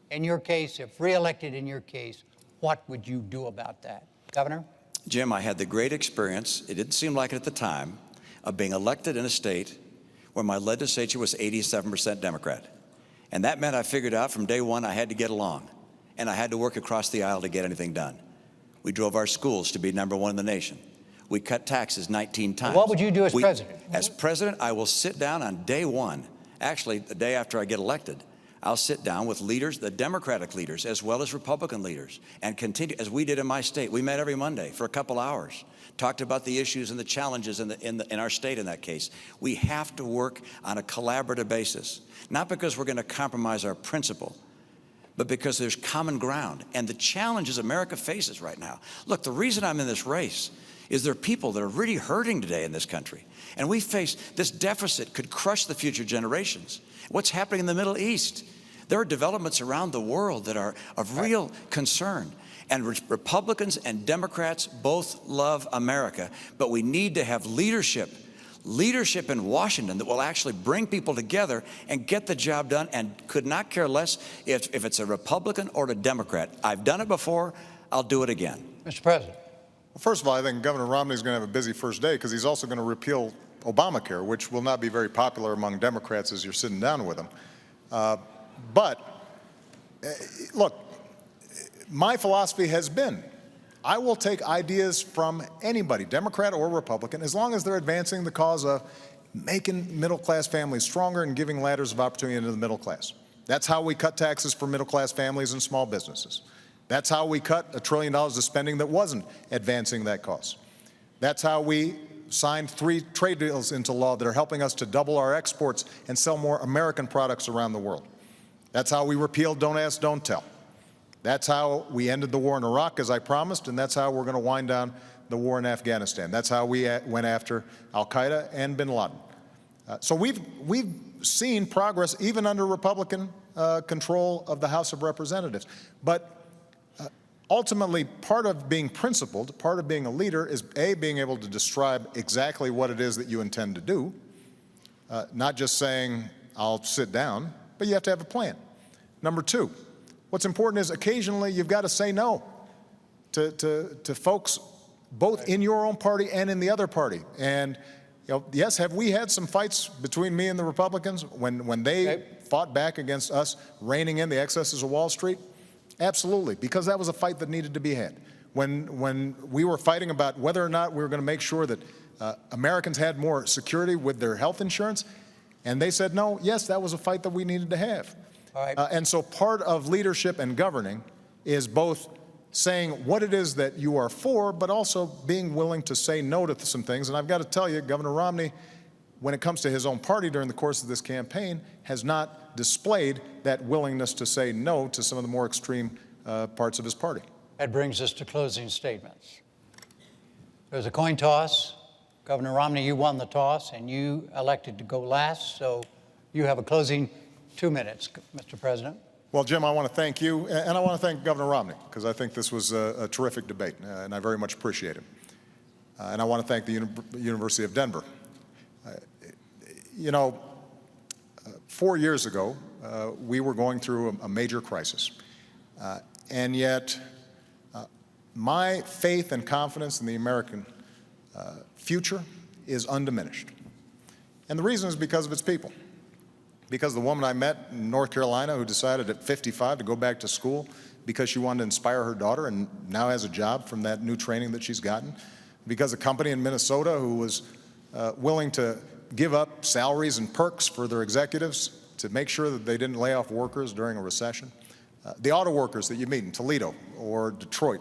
in your case, if re-elected in your case, what would you do about that? Governor? Jim, I had the great experience, it didn't seem like it at the time, of being elected in a state where my legislature was 87% Democrat. And that meant I figured out from day one I had to get along, and I had to work across the aisle to get anything done. We drove our schools to be #1 in the nation. We cut taxes 19 times. What would you do as president? As president, I will sit down on day one, actually the day after I get elected, I'll sit down with leaders, the Democratic leaders, as well as Republican leaders, and continue, as we did in my state. We met every Monday for a couple hours, talked about the issues and the challenges in our state in that case. We have to work on a collaborative basis, not because we're going to compromise our principle, but because there's common ground and the challenges America faces right now. Look, the reason I'm in this race is there are people that are really hurting today in this country. And we face this deficit could crush the future generations. What's happening in the Middle East? There are developments around the world that are of real concern. And Republicans and Democrats both love America, but we need to have leadership in Washington that will actually bring people together and get the job done, and could not care less if it's a Republican or a Democrat. I've done it before, I'll do it again. Mr. President. Well, first of all, I think Governor Romney is going to have a busy first day because he's also going to repeal Obamacare, which will not be very popular among Democrats as you're sitting down with them. But look, my philosophy has been, I will take ideas from anybody, Democrat or Republican, as long as they're advancing the cause of making middle-class families stronger and giving ladders of opportunity into the middle class. That's how we cut taxes for middle-class families and small businesses. That's how we cut $1 trillion of spending that wasn't advancing that cause. That's how we signed 3 trade deals into law that are helping us to double our exports and sell more American products around the world. That's how we repealed Don't Ask, Don't Tell. That's how we ended the war in Iraq, as I promised, and that's how we're going to wind down the war in Afghanistan. That's how we went after al-Qaeda and bin Laden. So we've seen progress even under Republican control of the House of Representatives. But ultimately, part of being principled, part of being a leader is, A, being able to describe exactly what it is that you intend to do, not just saying, I'll sit down, but you have to have a plan. Number 2, what's important is occasionally you've got to say no to folks both in your own party and in the other party. And yes, have we had some fights between me and the Republicans when they fought back against us reining in the excesses of Wall Street? Absolutely, because that was a fight that needed to be had. When we were fighting about whether or not we were going to make sure that Americans had more security with their health insurance, and they said no, yes, that was a fight that we needed to have. All right. And so part of leadership and governing is both saying what it is that you are for, but also being willing to say no to some things. And I've got to tell you, Governor Romney, when it comes to his own party during the course of this campaign, has not displayed that willingness to say no to some of the more extreme parts of his party. That brings us to closing statements. There's a coin toss. Governor Romney, you won the toss, and you elected to go last, so you have a closing 2 minutes, Mr. President. Well, Jim, I want to thank you, and I want to thank Governor Romney, because I think this was a terrific debate, and I very much appreciate it. And I want to thank the University of Denver. 4 years ago, we were going through a major crisis, and yet my faith and confidence in the American future is undiminished. And the reason is because of its people. Because the woman I met in North Carolina who decided at 55 to go back to school because she wanted to inspire her daughter and now has a job from that new training that she's gotten. Because a company in Minnesota who was willing to give up salaries and perks for their executives to make sure that they didn't lay off workers during a recession. The auto workers that you meet in Toledo or Detroit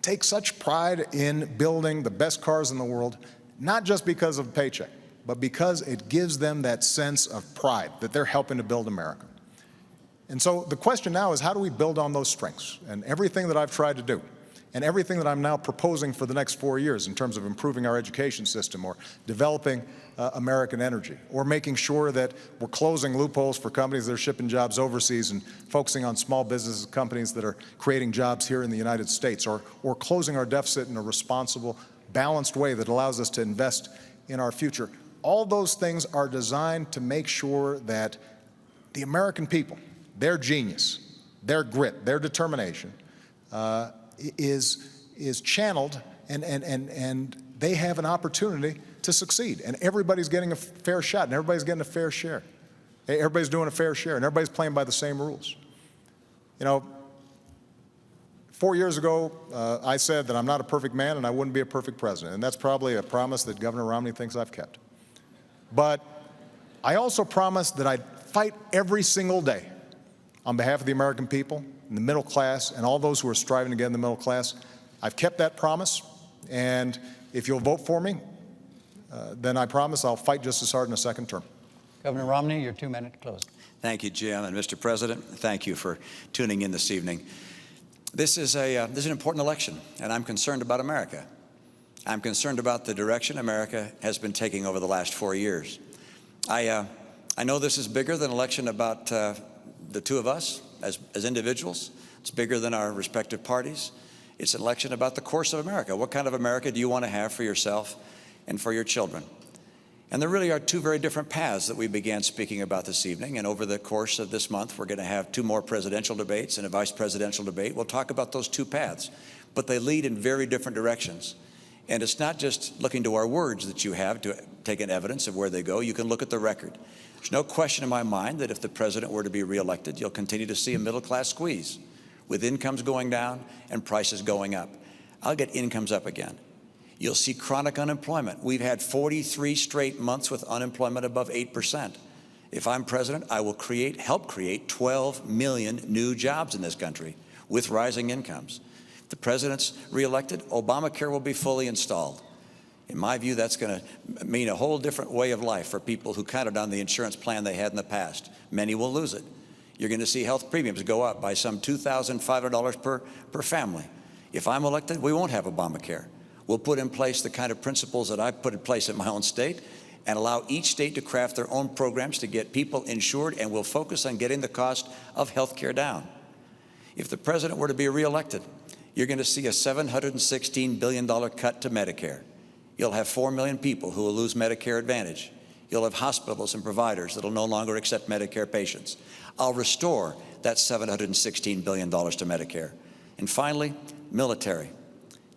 take such pride in building the best cars in the world, not just because of a paycheck, but because it gives them that sense of pride that they're helping to build America. And so the question now is, how do we build on those strengths? And everything that I've tried to do, and everything that I'm now proposing for the next 4 years in terms of improving our education system or developing American energy, or making sure that we're closing loopholes for companies that are shipping jobs overseas and focusing on small business companies that are creating jobs here in the United States, or closing our deficit in a responsible, balanced way that allows us to invest in our future. All those things are designed to make sure that the American people, their genius, their grit, their determination is channeled, and they have an opportunity to succeed. And everybody's getting a fair shot, and everybody's getting a fair share. Everybody's doing a fair share, and everybody's playing by the same rules. 4 years ago, I said that I'm not a perfect man and I wouldn't be a perfect president, and that's probably a promise that Governor Romney thinks I've kept. But I also promised that I'd fight every single day on behalf of the American people, and the middle class, and all those who are striving to get in the middle class. I've kept that promise, and if you'll vote for me, then I promise I'll fight just as hard in a second term. Governor Romney, your 2 minute closing. Thank you, Jim. And Mr. President, thank you for tuning in this evening. This is an important election, and I'm concerned about America. I'm concerned about the direction America has been taking over the last 4 years. I know this is bigger than an election about the two of us as individuals. It's bigger than our respective parties. It's an election about the course of America. What kind of America do you want to have for yourself and for your children? And there really are two very different paths that we began speaking about this evening. And over the course of this month, we're going to have 2 more presidential debates and a vice presidential debate. We'll talk about those 2 paths, but they lead in very different directions. And it's not just looking to our words that you have to take an evidence of where they go. You can look at the record. There's no question in my mind that if the president were to be reelected, you'll continue to see a middle-class squeeze with incomes going down and prices going up. I'll get incomes up again. You'll see chronic unemployment. We've had 43 straight months with unemployment above 8%. If I'm president, I will help create 12 million new jobs in this country with rising incomes. If the president's reelected, Obamacare will be fully installed. In my view, that's going to mean a whole different way of life for people who counted on the insurance plan they had in the past. Many will lose it. You're going to see health premiums go up by some $2,500 per family. If I'm elected, we won't have Obamacare. We'll put in place the kind of principles that I've put in place in my own state and allow each state to craft their own programs to get people insured, and we'll focus on getting the cost of health care down. If the president were to be reelected, you're going to see a $716 billion cut to Medicare. You'll have 4 million people who will lose Medicare Advantage. You'll have hospitals and providers that will no longer accept Medicare patients. I'll restore that $716 billion to Medicare. And finally, military.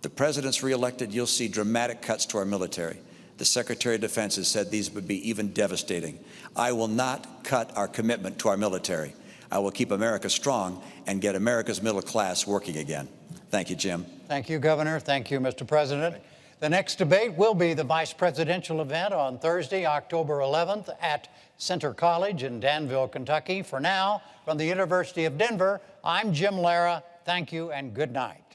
The president's reelected, you'll see dramatic cuts to our military. The Secretary of Defense has said these would be even devastating. I will not cut our commitment to our military. I will keep America strong and get America's middle class working again. Thank you, Jim. Thank you, Governor. Thank you, Mr. President. The next debate will be the vice presidential event on Thursday, October 11th at Center College in Danville, Kentucky. For now, from the University of Denver, I'm Jim Lara. Thank you and good night.